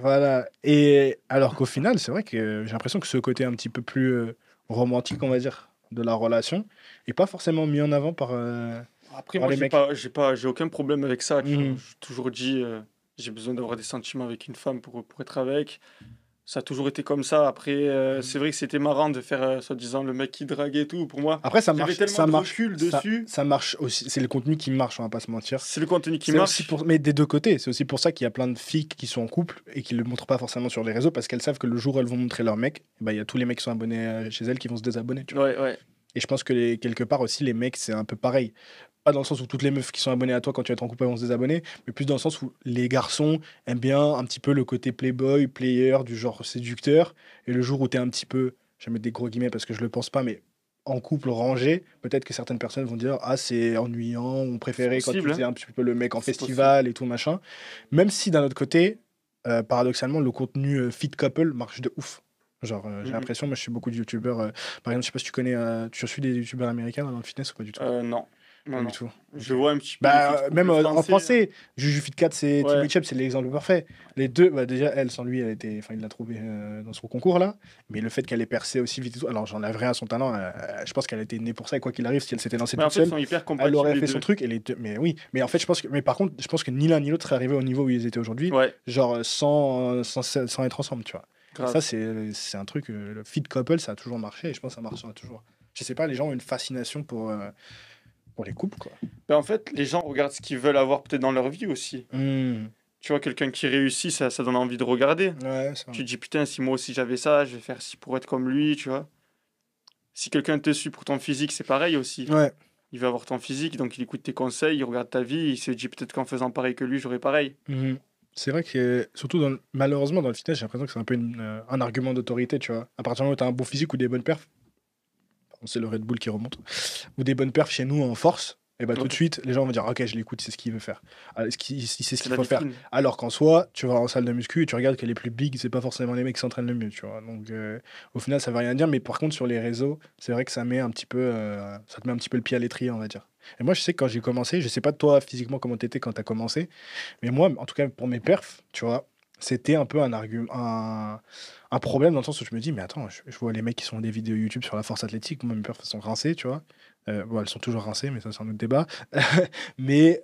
Voilà. Et alors qu'au final, c'est vrai que j'ai l'impression que ce côté un petit peu plus romantique, on va dire, de la relation, est pas forcément mis en avant par. Après, par moi, les mecs. j'ai aucun problème avec ça. Tu vois. Mhm. J'ai toujours dit, j'ai besoin d'avoir des sentiments avec une femme pour être avec. Ça a toujours été comme ça. Après, c'est vrai que c'était marrant de faire, soi-disant, le mec qui drague et tout. Pour moi, Après, ça j'avais marche. tellement Ça de marche. recul dessus. Ça marche aussi. C'est le contenu qui marche, on va pas se mentir. C'est le contenu qui C'est marche. aussi mais des deux côtés. C'est aussi pour ça qu'il y a plein de filles qui sont en couple et qui le montrent pas forcément sur les réseaux parce qu'elles savent que le jour où elles vont montrer leur mec, il y a tous les mecs qui sont abonnés chez elles qui vont se désabonner. Tu vois. Ouais. Et je pense que quelque part aussi, les mecs, c'est un peu pareil. Pas dans le sens où toutes les meufs qui sont abonnées à toi quand tu vas être en couple elles vont se désabonner, mais plus dans le sens où les garçons aiment bien un petit peu le côté playboy, player, du genre séducteur. Et le jour où tu es un petit peu, je vais mettre des gros guillemets parce que je le pense pas, mais en couple rangé, peut-être que certaines personnes vont dire ah c'est ennuyant, on préférait C'est quand tu possible, faisais un petit peu le mec en C'est festival et tout machin. Même si d'un autre côté, paradoxalement, le contenu fit couple marche de ouf. Genre, j'ai l'impression, moi je suis beaucoup de youtubeurs. Par exemple, je sais pas si tu connais, tu suis des youtubeurs américains dans le fitness ou pas du tout? Non. Pas Non. du tout. Je vois un petit peu. Bah, même en français. français, Juju Fit 4, c'est Ouais. Team Mitchell, c'est l'exemple parfait. Les deux, bah, déjà, elle, sans lui, il l'a trouvé dans son concours là. Mais le fait qu'elle ait percé aussi vite et tout, alors j'en ai rien à son talent, je pense qu'elle était née pour ça et quoi qu'il arrive, si elle s'était lancée Mais en toute fait, ils seule, sont hyper elle compatibles. aurait les fait deux. son truc. Et les deux, mais oui, mais en fait, mais par contre, je pense que ni l'un ni l'autre serait arrivé au niveau où ils étaient aujourd'hui, Ouais, genre sans être ensemble, tu vois. grave. Ça, c'est un truc, le fit couple, ça a toujours marché et je pense que ça marchera toujours. Je sais pas, les gens ont une fascination pour les couples, quoi. Ben, en fait, les gens regardent ce qu'ils veulent avoir peut-être dans leur vie aussi. Tu vois, quelqu'un qui réussit, ça donne envie de regarder. Ouais, c'est Tu vrai. te dis, putain, si moi aussi j'avais ça, je vais faire ci pour être comme lui, tu vois. Si quelqu'un te suit pour ton physique, c'est pareil aussi. Ouais. Il veut avoir ton physique, donc il écoute tes conseils, il regarde ta vie, il se dit peut-être qu'en faisant pareil que lui, j'aurais pareil. Mhm. C'est vrai que, surtout, malheureusement, dans le fitness, j'ai l'impression que c'est un peu un argument d'autorité, tu vois. À partir du moment où tu as un bon physique ou des bonnes perfs, c'est le Red Bull qui remonte, ou des bonnes perfs chez nous en force, Et bah tout de Ok. suite, les gens vont dire ok, je l'écoute, c'est ce qu'il veut faire. Ah, il sait ce C'est qu'il la faut faire. vitrine. Alors qu'en soi, tu vas en salle de muscu et tu regardes que les plus big, c'est pas forcément les mecs qui s'entraînent le mieux, tu vois. Donc au final, ça veut rien dire. Mais par contre, sur les réseaux, c'est vrai que ça met un petit peu, ça te met un petit peu le pied à l'étrier, on va dire. Et moi, je sais que quand j'ai commencé, je sais pas toi physiquement comment t'étais quand t'as commencé, mais moi, en tout cas pour mes perfs, tu vois, c'était un peu un argument, un problème dans le sens où je me dis, mais attends, je vois les mecs qui sont des vidéos YouTube sur la force athlétique, moi mes perfs elles sont rincées, tu vois. Bon, elles sont toujours rincées, mais ça c'est un autre débat. Mais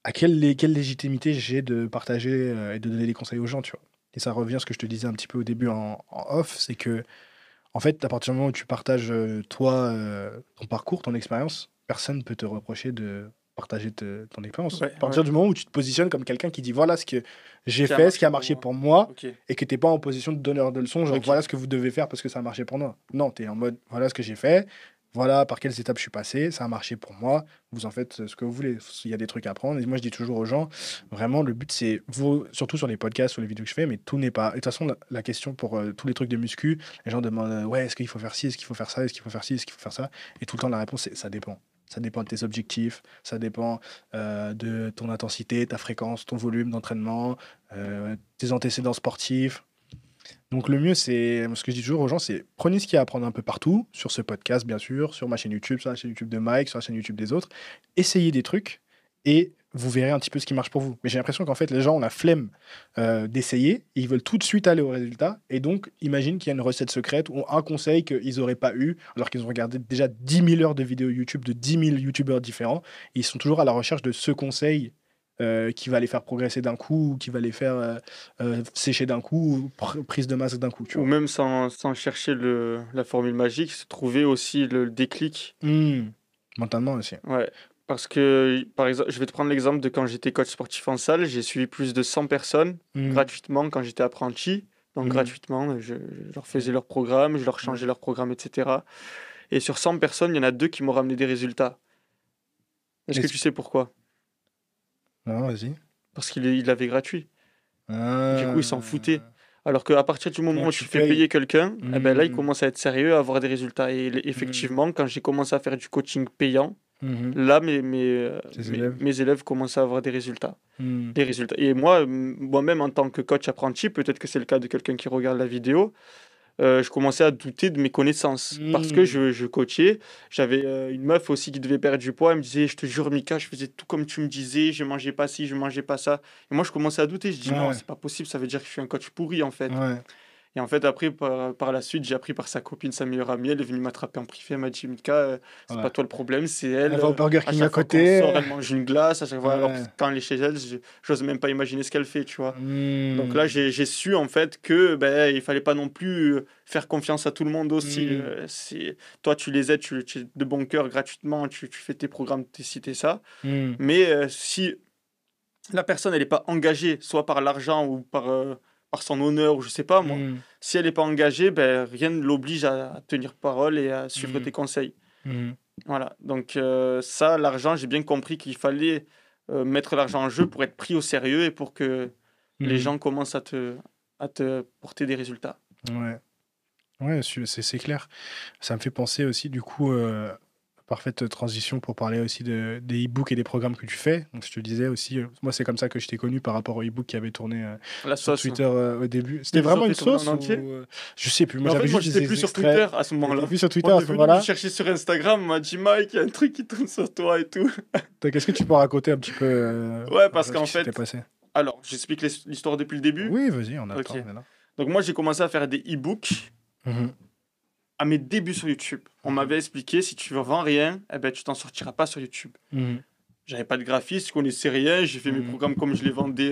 à quelle légitimité j'ai de partager et de donner des conseils aux gens, tu vois. Et ça revient à ce que je te disais un petit peu au début en off, c'est que, en fait, à partir du moment où tu partages, toi, ton parcours, ton expérience, personne ne peut te reprocher de partager ton expérience. Ouais, À ouais. partir du moment où tu te positionnes comme quelqu'un qui dit voilà ce que j'ai Qui a fait, ce qui marché a pour marché moi. pour moi, Ok. et que tu n'es pas en position de donneur de leçons, genre Ok. voilà ce que vous devez faire parce que ça a marché pour moi. Non, tu es en mode voilà ce que j'ai fait, voilà par quelles étapes je suis passé, ça a marché pour moi, vous en faites ce que vous voulez. Il y a des trucs à apprendre. Et moi, je dis toujours aux gens, vraiment, le but, c'est, surtout sur les podcasts, sur les vidéos que je fais, mais tout n'est pas. Et de toute façon, la question pour tous les trucs de muscu, les gens demandent ouais, est-ce qu'il faut faire ci, est-ce qu'il faut faire ça, est-ce qu'il faut faire ci, est-ce qu'il faut faire ça. Et tout le temps, la réponse, c'est ça dépend. Ça dépend de tes objectifs, ça dépend de ton intensité, ta fréquence, ton volume d'entraînement, tes antécédents sportifs. Donc le mieux, c'est ce que je dis toujours aux gens, c'est prenez ce qu'il y a à apprendre un peu partout, sur ce podcast bien sûr, sur ma chaîne YouTube, sur la chaîne YouTube de Mike, sur la chaîne YouTube des autres. Essayez des trucs et vous verrez un petit peu ce qui marche pour vous. Mais j'ai l'impression qu'en fait, les gens ont la flemme d'essayer, et ils veulent tout de suite aller au résultat. Et donc, imagine qu'il y a une recette secrète ou un conseil qu'ils n'auraient pas eu, alors qu'ils ont regardé déjà 10 000 heures de vidéos YouTube de 10 000 YouTubeurs différents. Et ils sont toujours à la recherche de ce conseil qui va les faire progresser d'un coup, ou qui va les faire sécher d'un coup, ou prise de masse d'un coup, tu Ou vois. même sans chercher la formule magique, se trouver aussi le déclic. Mentalement aussi. Ouais. Parce que, par exemple, je vais te prendre l'exemple de quand j'étais coach sportif en salle, j'ai suivi plus de 100 personnes Mm. gratuitement quand j'étais apprenti. Donc Mm. gratuitement, je leur faisais leur programme, je leur changeais leur programme, etc. Et sur 100 personnes, il y en a deux qui m'ont ramené des résultats. Est-ce que Est-ce- tu sais pourquoi? Non, vas-y. Parce qu'il l'avait gratuit. Du coup, ils s'en foutaient. Ah. Alors qu'à partir du moment Quand où tu tu fais payes. payer quelqu'un, eh ben là, il Mm. commence à être sérieux, à avoir des résultats. Et Mm. effectivement, quand j'ai commencé à faire du coaching payant, Mhm. là, Tes élèves. mes élèves commençaient à avoir des résultats. Mm. Les résultats. Et moi, moi-même, en tant que coach apprenti, peut-être que c'est le cas de quelqu'un qui regarde la vidéo, je commençais à douter de mes connaissances. Parce que Mm. je coachais, j'avais une meuf aussi qui devait perdre du poids, elle me disait, je te jure, Mika, je faisais tout comme tu me disais, je mangeais pas ci, je mangeais pas ça. Et moi, je commençais à douter, je dis, non, Ouais. c'est pas possible, ça veut dire que je suis un coach pourri, en fait. Ouais. Et en fait, après, par la suite, j'ai appris par sa copine, sa meilleure amie, elle est venue m'attraper en privé, elle m'a dit, Mika, c'est Ouais. pas toi le problème, c'est elle. Elle va au Burger À King à chaque fois qu'on côté. sort, elle mange une glace, à chaque fois, alors que Ouais. quand elle est chez elle, j'ose même pas imaginer ce qu'elle fait, tu vois. Donc là, Mm. j'ai su en fait que ben, il fallait pas non plus faire confiance à tout le monde aussi. Mm. Toi, tu les aides, tu es de bon cœur gratuitement, tu fais tes programmes, tes ci, tes ça. Mm. Mais si la personne elle n'est pas engagée, soit par l'argent ou par son honneur, ou je sais pas moi, Mm. si elle n'est pas engagée, ben, rien ne l'oblige à tenir parole et à suivre Mm. tes conseils. Mm. Voilà. Donc ça, l'argent, j'ai bien compris qu'il fallait mettre l'argent en jeu pour être pris au sérieux et pour que les Mm. gens commencent à te porter des résultats. Ouais. Ouais, c'est clair. Ça me fait penser aussi, du coup, parfaite transition pour parler aussi des e-books et des programmes que tu fais. Donc, je te disais aussi, moi, c'est comme ça que je t'ai connu par rapport au e-book qui avait tourné La sur sauce, Twitter au début. C'était ils vous ont vraiment une fait tourner sauce en ou entier. je sais plus. Moi, Mais en j'avais fait, moi, juste j'étais des plus sur Twitter extraits. à ce J'étais moment-là. plus sur Twitter Moi, à on est ce venu me moment-là. chercher sur Instagram, on m'a dit Mike, il y a un truc qui tourne sur toi et tout. Qu'est-ce que tu peux raconter un petit peu Ouais, parce ce qu'en qui s'était fait, passé? alors, j'explique l'histoire depuis le début. Oui, vas-y, on a le Ok. temps, on est là. Donc, moi, j'ai commencé à faire des e-books Mhm. à mes débuts sur YouTube. On Ok. m'avait expliqué si tu ne vends rien, eh ben, tu t'en sortiras pas sur YouTube. Mhm. J'avais pas de graphiste, je connaissais rien, j'ai fait mes Mhm. programmes comme je les vendais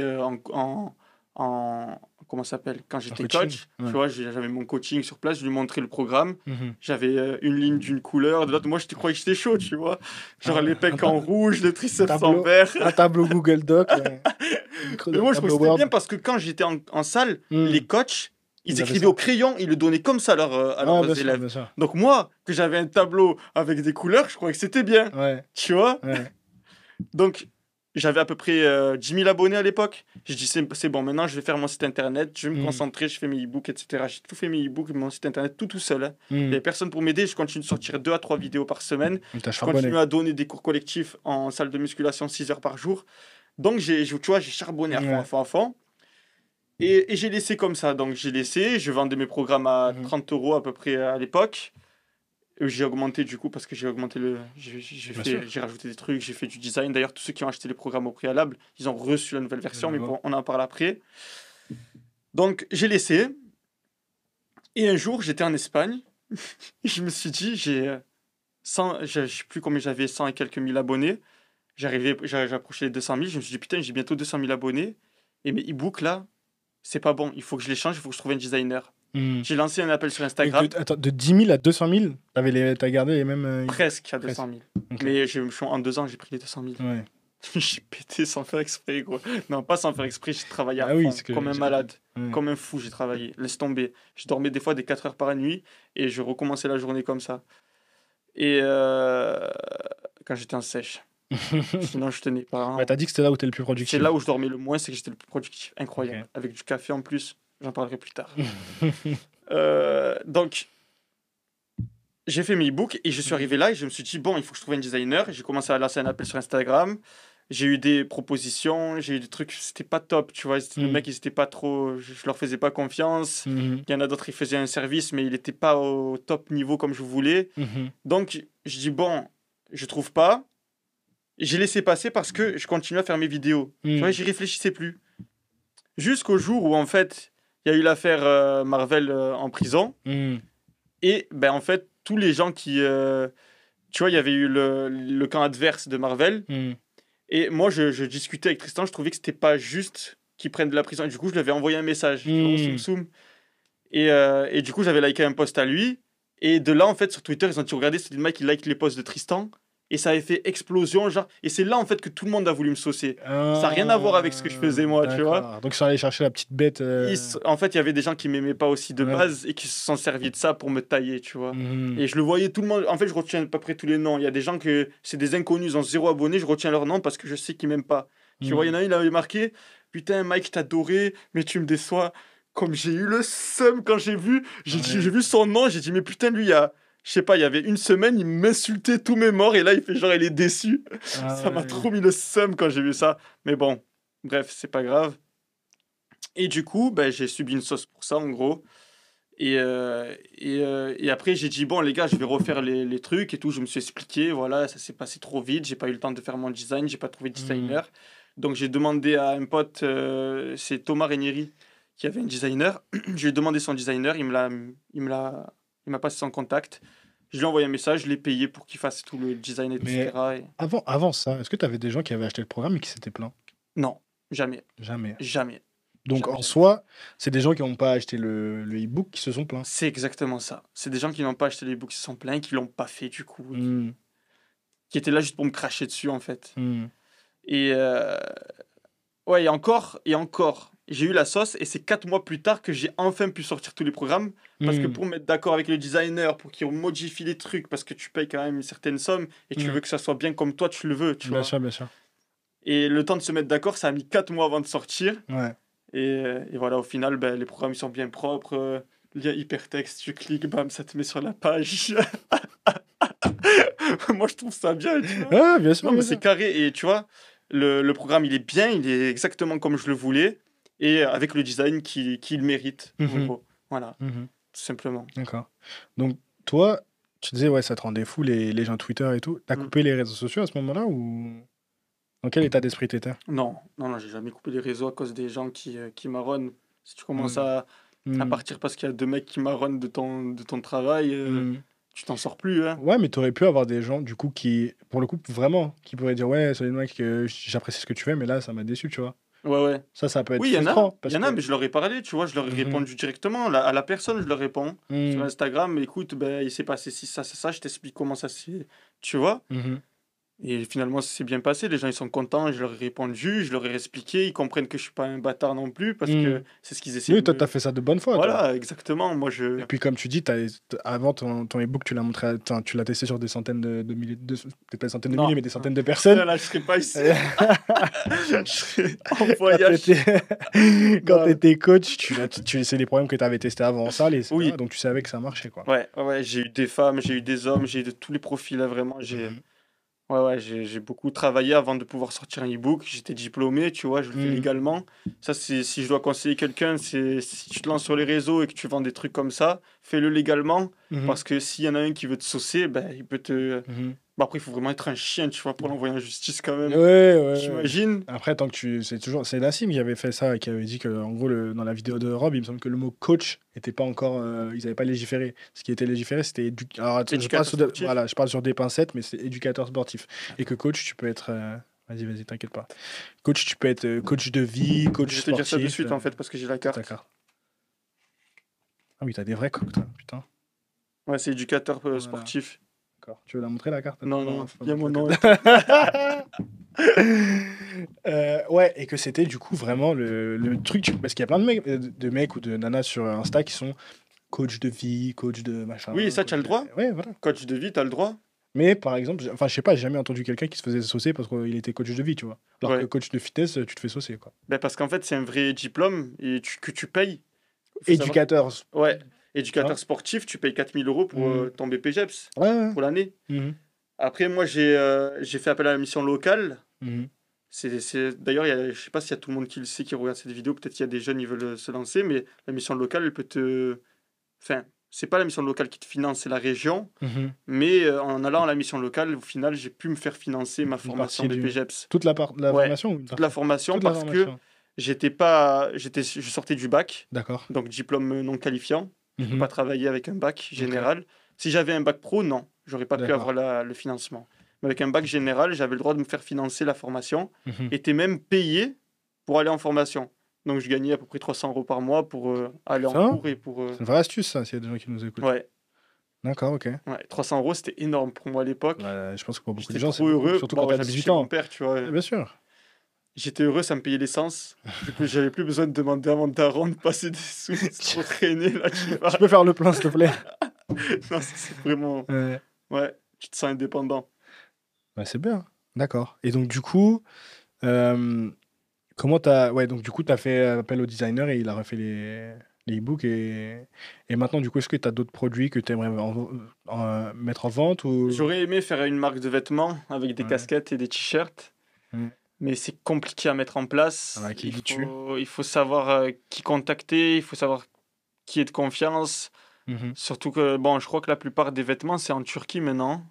comment ça s'appelle quand j'étais coaching, coach. ouais. Tu vois, j'avais mon coaching sur place, je lui montrais le programme. Mhm. J'avais une ligne d'une couleur, de l'autre. Moi, je te croyais que j'étais chaud, tu vois. Genre Ah, les pecs en rouge, le triceps en tableau, vert. un tableau Google Doc, Mais moi, je trouvais tableau que c'était Word. bien parce que quand j'étais en salle, les coachs, ils Ils avaient écrivaient ça. au crayon, ils le donnaient comme ça à Ah, leurs bien sûr, élèves. bien sûr. Donc moi, que j'avais un tableau avec des couleurs, je croyais que c'était bien, Ouais, tu vois. ouais. Donc j'avais à peu près 10 000 abonnés à l'époque. J'ai dit, c'est bon, maintenant je vais faire mon site internet, je vais me concentrer, je fais mes e-books, etc. J'ai tout fait mes e-books, mon site internet, tout seul. Hein. Il n'y avait personne pour m'aider. Je continue de sortir 2 à 3 vidéos par semaine. Je continue à donner des cours collectifs en salle de musculation 6 heures par jour. Donc, tu vois, j'ai charbonné à fond. Et j'ai laissé comme ça. Donc, j'ai laissé. Je vendais mes programmes à 30 € à peu près à l'époque. J'ai augmenté du coup parce que j'ai augmenté j'ai rajouté des trucs, j'ai fait du design. D'ailleurs, tous ceux qui ont acheté les programmes au préalable, ils ont reçu la nouvelle version, mais bon, on en parle après. Donc, j'ai laissé. Et un jour, j'étais en Espagne. Je me suis dit, je sais plus combien j'avais, 100 et quelques mille abonnés. J'approchais les 200 000. Je me suis dit, putain, j'ai bientôt 200 000 abonnés. Et mes e-books là, c'est pas bon. Il faut que je les change, il faut que je trouve un designer. J'ai lancé un appel sur Instagram. De 10 000 à 200 000, t'as gardé les mêmes... Presque à 200 000. Okay. Mais en 2 ans, j'ai pris les 200 000. Ouais. J'ai pété sans faire exprès, gros. Non, pas sans faire exprès, j'ai travaillé à fond, comme un malade. Comme un fou, j'ai travaillé. Laisse tomber. Je dormais des fois des 4 heures par nuit et je recommençais la journée comme ça. Et quand j'étais en sèche. Sinon, je tenais pas. T'as dit que c'était là où t'es le plus productif. C'est là où je dormais le moins, c'est que j'étais le plus productif. Incroyable. Okay. Avec du café en plus. J'en parlerai plus tard. Donc, j'ai fait mes e-books et je suis arrivé là et je me suis dit, bon, il faut que je trouve un designer. Et j'ai commencé à lancer un appel sur Instagram. J'ai eu des propositions, j'ai eu des trucs, c'était pas top, tu vois. Les mecs, ils étaient pas trop. Je leur faisais pas confiance. Il y en a d'autres, ils faisaient un service, mais il était pas au top niveau comme je voulais. Donc, je dis, bon, je trouve pas. J'ai laissé passer parce que je continuais à faire mes vidéos. Tu vois, j'y réfléchissais plus. Jusqu'au jour où, en fait, il y a eu l'affaire Marvel en prison. Et, ben, en fait, tous les gens qui... tu vois, il y avait eu le camp adverse de Marvel. Et moi, je discutais avec Tristan, je trouvais que c'était pas juste qu'ils prennent de la prison. Et du coup, je lui avais envoyé un message. Et du coup, j'avais liké un post à lui. Et de là, en fait, sur Twitter, ils ont dit, regardez, c'est le mec qui like les posts de Tristan. Et ça avait fait explosion, genre. Et c'est là, en fait, que tout le monde a voulu me saucer. Ça n'a rien à voir avec ce que je faisais, moi, tu vois. Donc, ils sont allés chercher la petite bête. En fait, il y avait des gens qui m'aimaient pas aussi de base et qui se sont servis de ça pour me tailler, tu vois. Et je le voyais, tout le monde. En fait, je retiens à peu près tous les noms. Il y a des gens que c'est des inconnus, ils ont 0 abonnés, je retiens leur nom parce que je sais qu'ils m'aiment pas. Tu vois, il y en a un, il avait marqué, putain, Mike, je t'adorais, mais tu me déçois. Comme j'ai eu le seum quand j'ai vu, j'ai vu son nom, j'ai dit, mais putain, lui, je sais pas, il y avait une semaine, il m'insultait tous mes morts et là, il fait genre, il est déçu. Ça m'a trop mis le seum quand j'ai vu ça. Mais bon, bref, c'est pas grave. Et du coup, ben, j'ai subi une sauce pour ça, en gros. Et après, j'ai dit, bon, les gars, je vais refaire les trucs et tout. Je me suis expliqué, voilà, ça s'est passé trop vite. J'ai pas eu le temps de faire mon design, j'ai pas trouvé de designer. Donc, j'ai demandé à un pote, c'est Thomas Ranieri, qui avait un designer. Je lui ai demandé son designer, il m'a passé son contact. Je lui ai envoyé un message, je l'ai payé pour qu'il fasse tout le design, etc. Et... Avant ça, est-ce que tu avais des gens qui avaient acheté le programme et qui s'étaient plaints? Non, jamais. Jamais. Donc, en soi, c'est des gens qui n'ont pas acheté le e-book qui se sont plaints. C'est exactement ça. C'est des gens qui n'ont pas acheté le e-book qui se sont plaints, qui ne l'ont pas fait du coup. Qui étaient là juste pour me cracher dessus, en fait. Et ouais, et encore, j'ai eu la sauce et c'est 4 mois plus tard que j'ai enfin pu sortir tous les programmes. Parce que pour me mettre d'accord avec le designer, pour qu'il modifie les trucs, parce que tu payes quand même une certaine somme et tu veux que ça soit bien comme toi, tu le veux. Tu vois. Bien sûr. Et le temps de se mettre d'accord, ça a mis 4 mois avant de sortir. Ouais. Et voilà, au final, ben, les programmes ils sont bien propres. Lien hypertexte, tu cliques, bam, ça te met sur la page. Moi, je trouve ça bien. Tu vois. Bien sûr. Non, mais c'est carré. Et tu vois, le programme, il est bien, il est exactement comme je le voulais. Et avec le design qu'il mérite. En gros. Voilà, tout simplement. D'accord. Donc, toi, tu disais, ouais, ça te rendait fou, les gens Twitter et tout. T'as coupé les réseaux sociaux à ce moment-là ou... Dans quel état d'esprit t'étais? Non, j'ai jamais coupé les réseaux à cause des gens qui marronnent. Si tu commences à partir parce qu'il y a 2 mecs qui marronnent de ton travail, tu t'en sors plus. Hein. Ouais, mais t'aurais pu avoir des gens, du coup, qui, pour le coup, vraiment, qui pourraient dire, ouais, salut mec, j'apprécie ce que tu fais, mais là, ça m'a déçu, tu vois. Ouais. Ça peut être frustrant. Il y en a, mais je leur ai parlé, tu vois, je leur ai répondu directement. À la personne, je leur réponds. Sur Instagram, écoute, ben, il s'est passé ça, je t'explique comment ça s'est... Tu vois. Et finalement, ça s'est bien passé. Les gens, ils sont contents. Je leur ai répondu, je leur ai expliqué. Ils comprennent que je suis pas un bâtard non plus parce que c'est ce qu'ils essaient Oui, de toi, me. t'as fait ça de bonne foi, toi. Voilà, exactement. Moi, Et je. puis, comme tu dis, avant ton e-book, tu l'as montré, enfin, tu l'as testé sur des centaines de milliers, peut-être pas des centaines de Non. milliers, mais des centaines de Là, personnes. là, je serais pas ici. Je serais en Quand voyage. t'étais quand Non. t'étais coach, c'est les problèmes que tu avais testés avant ça, etc. Oui. Donc, tu savais que ça marchait, quoi. Ouais, ouais, ouais, j'ai eu des femmes, j'ai eu des hommes, j'ai eu de tous les profils, là, vraiment. Mhm. Ouais, ouais, j'ai beaucoup travaillé avant de pouvoir sortir un e-book. J'étais diplômé, tu vois, je le fais Mhm. légalement. Ça, c'est si je dois conseiller quelqu'un, c'est si tu te lances sur les réseaux et que tu vends des trucs comme ça, fais-le légalement. Mhm. Parce que s'il y en a un qui veut te saucer, ben, il peut te. Mhm. Bon, après, il faut vraiment être un chien, tu vois, pour l'envoyer en justice quand Ouais, même. ouais. J'imagine. Après, tant que c'est Nassim qui avait fait ça et qui avait dit que, en gros, dans la vidéo de Rob, il me semble que le mot coach était pas encore, ils n'avaient pas légiféré. Ce qui était légiféré, c'était alors, attends, Éducateur sportif. voilà, je parle sur des pincettes, mais c'est éducateur sportif. Et que coach, tu peux être, vas-y, t'inquiète pas. Coach, tu peux être coach de vie, Je coach vais te dire ça de sportif. suite, en fait, parce que j'ai la C'est ta carte. carte. Ah oui, t'as des vrais coques, toi, putain. Ouais, c'est éducateur Voilà. sportif. D'accord. Tu veux la montrer la carte? Non, Non, non, faut pas il y a mon montrer nom la et tout. carte. Ouais, et que c'était du coup vraiment le truc, parce qu'il y a plein de mecs ou de nanas sur Insta qui sont coach de vie, coach de machin, Oui, ça, tu as coach le de... droit. Ouais, voilà. Coach de vie, tu as le droit. Mais par exemple, enfin, je sais pas, j'ai jamais entendu quelqu'un qui se faisait saucer parce qu'il était coach de vie, tu vois. Alors que Ouais. coach de fitness, tu te fais saucer, quoi. Ben parce qu'en fait, c'est un vrai diplôme et que tu payes. Il faut savoir. Éducateur, Ouais, tu vois. éducateur sportif, tu payes 4000 € pour Mhm. ton BPGEPS Ouais, ouais. pour l'année. Mhm. Après, moi, j'ai fait appel à la mission locale. Mhm. D'ailleurs, je sais pas s'il y a tout le monde qui le sait, qui regarde cette vidéo. Peut-être qu'il y a des jeunes qui veulent se lancer, mais la mission locale, elle peut te. Enfin, c'est pas la mission locale qui te finance, c'est la région. Mhm. Mais en allant à la mission locale, au final, j'ai pu me faire financer ma Une formation partie du... BPGEPS. Toute la Ouais, formation ou une toute la partie? formation Toute la parce que formation. je sortais du bac, D'accord. donc diplôme non qualifiant. Je peux Mhm. pas travailler avec un bac Ok. général. Si j'avais un bac pro, non, j'aurais pas pu D'accord. avoir le financement. Mais avec un bac général, j'avais le droit de me faire financer la formation Mhm. et t'es même payé pour aller en formation. Donc je gagnais à peu près 300 € par mois pour aller en Putain, cours et pour. c'est une vraie astuce, ça, s'il y a des gens qui nous écoutent. Ouais, D'accord, ok. ouais, 300 € c'était énorme pour moi à l'époque. Je pense que pour beaucoup de J'étais gens, c'est trop beaucoup, heureux. surtout quand Bon, t'as j'habitais 18 chez mon ans. père, tu vois. Bien sûr. J'étais heureux, ça me payait l'essence. J'avais plus besoin de demander à mon daron de passer des sous. C'est trop traîné, là, tu Tu vois. peux faire le plein, s'il te plaît. Non, c'est vraiment. Ouais. Ouais, tu te sens indépendant. Ouais, c'est bien. D'accord. Et donc, du coup, euh, comment t'as... Ouais, donc, du coup, t'as fait appel au designer et il a refait les e-books. Et maintenant, du coup, est-ce que t'as d'autres produits que t'aimerais mettre en vente ou... J'aurais aimé faire une marque de vêtements avec des Ouais. casquettes et des t-shirts, Mm. mais c'est compliqué à mettre en place. Voilà, qui dit tu. Il faut savoir qui contacter, il faut savoir qui est de confiance. Mhm. Surtout que, bon, je crois que la plupart des vêtements, c'est en Turquie maintenant.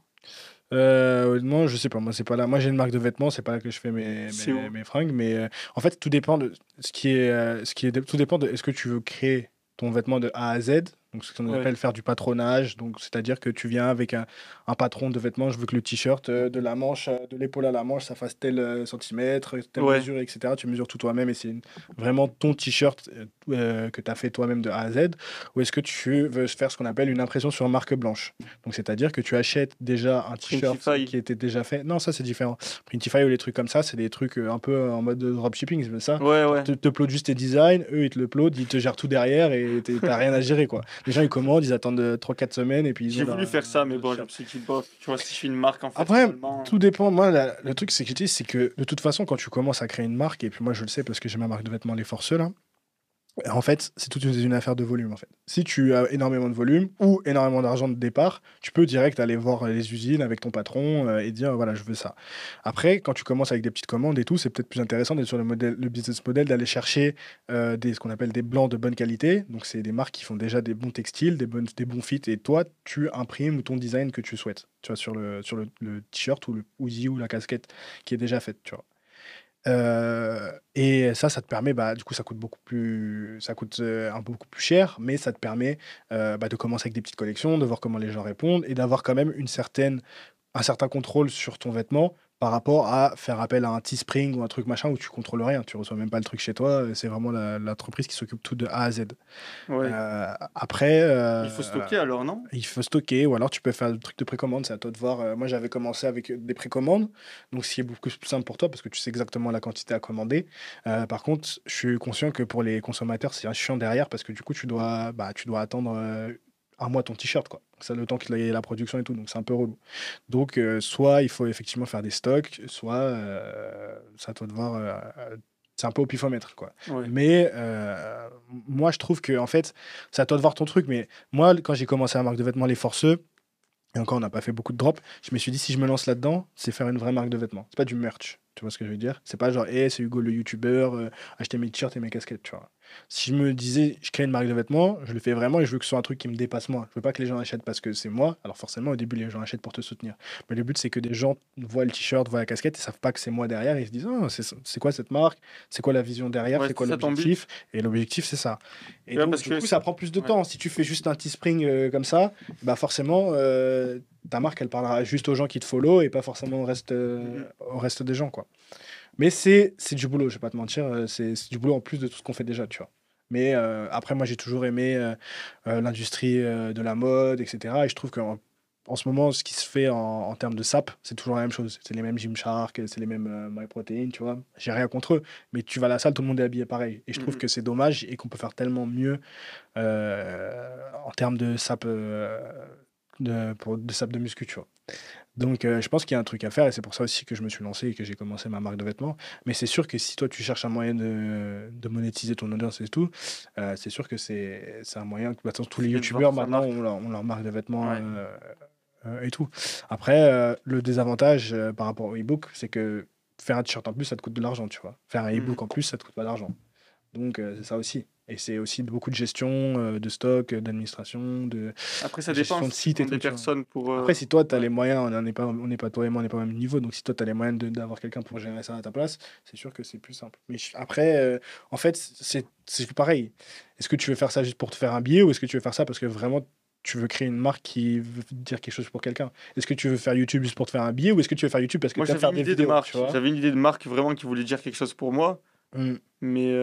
Non, je sais pas. Moi, c'est pas là. Moi, j'ai une marque de vêtements. C'est pas là que je fais C'est où? mes fringues. Mais en fait, tout dépend de tout dépend de est-ce que tu veux créer ton vêtement de A à Z. Donc, ce qu'on Ouais, appelle faire du patronage. Donc, c'est-à-dire que tu viens avec un patron de vêtements. Je veux que le t-shirt de la manche, de l'épaule à la manche, ça fasse tel centimètre, telle ouais, mesure, etc. Tu mesures tout toi-même et c'est vraiment ton t-shirt que tu as fait toi-même de A à Z. Ou est-ce que tu veux faire ce qu'on appelle une impression sur marque blanche? Donc, c'est-à-dire que tu achètes déjà un t-shirt Printify. qui était déjà fait. Non, ça, c'est différent. Printify ou les trucs comme ça, c'est des trucs un peu en mode de dropshipping, c'est ça. Ouais, Genre, ouais. te upload juste tes designs, eux, ils te l'uploadent, ils te gèrent tout derrière et t'as rien à gérer, quoi. Les gens, ils commandent, ils attendent 3-4 semaines et puis ils J'ai ont voulu faire ça, mais leur bon, je me t-shirt. suis dit, bof, tu vois, si je fais une marque, en fait, Après, finalement. tout dépend. Moi, le truc, c'est que je dis, c'est que de toute façon, quand tu commences à créer une marque, et puis moi, je le sais parce que j'ai ma marque de vêtements Les Forceux, là. En fait, c'est toute une affaire de volume. En fait. Si tu as énormément de volume ou énormément d'argent de départ, tu peux direct aller voir les usines avec ton patron et dire voilà, je veux ça. Après, quand tu commences avec des petites commandes et tout, c'est peut-être plus intéressant d'être sur le business model, d'aller chercher ce qu'on appelle des blancs de bonne qualité. Donc, c'est des marques qui font déjà des bons textiles, des bons fits. Et toi, tu imprimes ton design que tu souhaites. Tu vois, sur le t-shirt ou le hoodie ou la casquette qui est déjà faite. Tu vois. Et ça te permet, bah, du coup, ça coûte beaucoup plus cher, mais ça te permet bah, de commencer avec des petites collections, de voir comment les gens répondent et d'avoir quand même un certain contrôle sur ton vêtement par rapport à faire appel à un Teespring ou un truc machin où tu contrôles rien, tu reçois même pas le truc chez toi, c'est vraiment l'entreprise qui s'occupe tout de A à Z. Ouais. Après, Il faut stocker alors, non? il faut stocker, ou alors tu peux faire le truc de précommande, c'est à toi de voir. Moi, j'avais commencé avec des précommandes, donc ce qui est beaucoup plus simple pour toi parce que tu sais exactement la quantité à commander. Par contre, je suis conscient que pour les consommateurs, c'est un chiant derrière parce que du coup, tu dois attendre un mois ton t-shirt, quoi. C'est le temps qu'il y ait la production et tout, donc c'est un peu relou. Donc, soit il faut effectivement faire des stocks, soit c'est à toi de voir. C'est un peu au pifomètre, quoi. Ouais. Mais moi, je trouve que, en fait, c'est à toi de voir ton truc. Mais moi, quand j'ai commencé la marque de vêtements Les Forceux, et encore, on n'a pas fait beaucoup de drops, je me suis dit, si je me lance là-dedans, c'est faire une vraie marque de vêtements. C'est pas du merch. Tu vois ce que je veux dire? C'est pas genre, c'est Hugo le youtubeur, acheter mes t-shirts et mes casquettes, tu vois. Si je me disais, je crée une marque de vêtements, je le fais vraiment et je veux que ce soit un truc qui me dépasse moi. Je veux pas que les gens achètent parce que c'est moi. Alors forcément, au début, les gens achètent pour te soutenir. Mais le but, c'est que des gens voient le t-shirt, voient la casquette et savent pas que c'est moi derrière. Et ils se disent, oh, c'est quoi cette marque? C'est quoi la vision derrière? Ouais, C'est quoi c'est ça ton but. l'objectif? Et l'objectif, c'est ça. Et Ouais, donc, parce du que coup, ça prend plus de ouais. temps. Si tu fais juste un Teespring comme ça, bah forcément, ta marque, elle parlera juste aux gens qui te follow et pas forcément au reste des gens, quoi. Mais c'est du boulot, je vais pas te mentir, c'est du boulot en plus de tout ce qu'on fait déjà, tu vois. Mais après, moi, j'ai toujours aimé l'industrie de la mode, etc. Et je trouve qu'en en ce moment, ce qui se fait en termes de SAP, c'est toujours la même chose. C'est les mêmes Gymshark, c'est les mêmes MyProtein, tu vois. J'ai rien contre eux, mais tu vas à la salle, tout le monde est habillé pareil. Et je trouve que c'est dommage et qu'on peut faire tellement mieux en termes de SAP, de SAP de muscu, tu vois. Donc, je pense qu'il y a un truc à faire et c'est pour ça aussi que je me suis lancé et que j'ai commencé ma marque de vêtements. Mais c'est sûr que si toi, tu cherches un moyen de monétiser ton audience et tout, c'est sûr que c'est un moyen que maintenant, tous C'est les bien de youtubeurs vendre sa maintenant marque. ont leur marque de vêtements Ouais. et tout. Après, le désavantage par rapport au e-book, c'est que faire un t-shirt en plus, ça te coûte de l'argent, tu vois. Faire un e-book en plus, ça te coûte pas d'argent. Donc, c'est ça aussi. Et c'est aussi beaucoup de gestion, de stock, d'administration, de Après, ça dépend gestion de si tu site et prends tout, des tu vois. personnes pour. Après, si toi, tu as Ouais. les moyens, on n'est pas toi et moi, on n'est pas au même niveau. Donc, si toi, tu as les moyens d'avoir quelqu'un pour gérer ça à ta place, c'est sûr que c'est plus simple. Mais après, en fait, c'est pareil. Est-ce que tu veux faire ça juste pour te faire un billet ou est-ce que tu veux faire ça parce que vraiment, tu veux créer une marque qui veut dire quelque chose pour quelqu'un? Est-ce que tu veux faire YouTube juste pour te faire un billet ou est-ce que tu veux faire YouTube parce que Moi, tu aimes j'avais faire une des idée de vidéos, tu marque. vois? J'avais une idée de marque vraiment qui voulait dire quelque chose pour moi. Hmm. Mais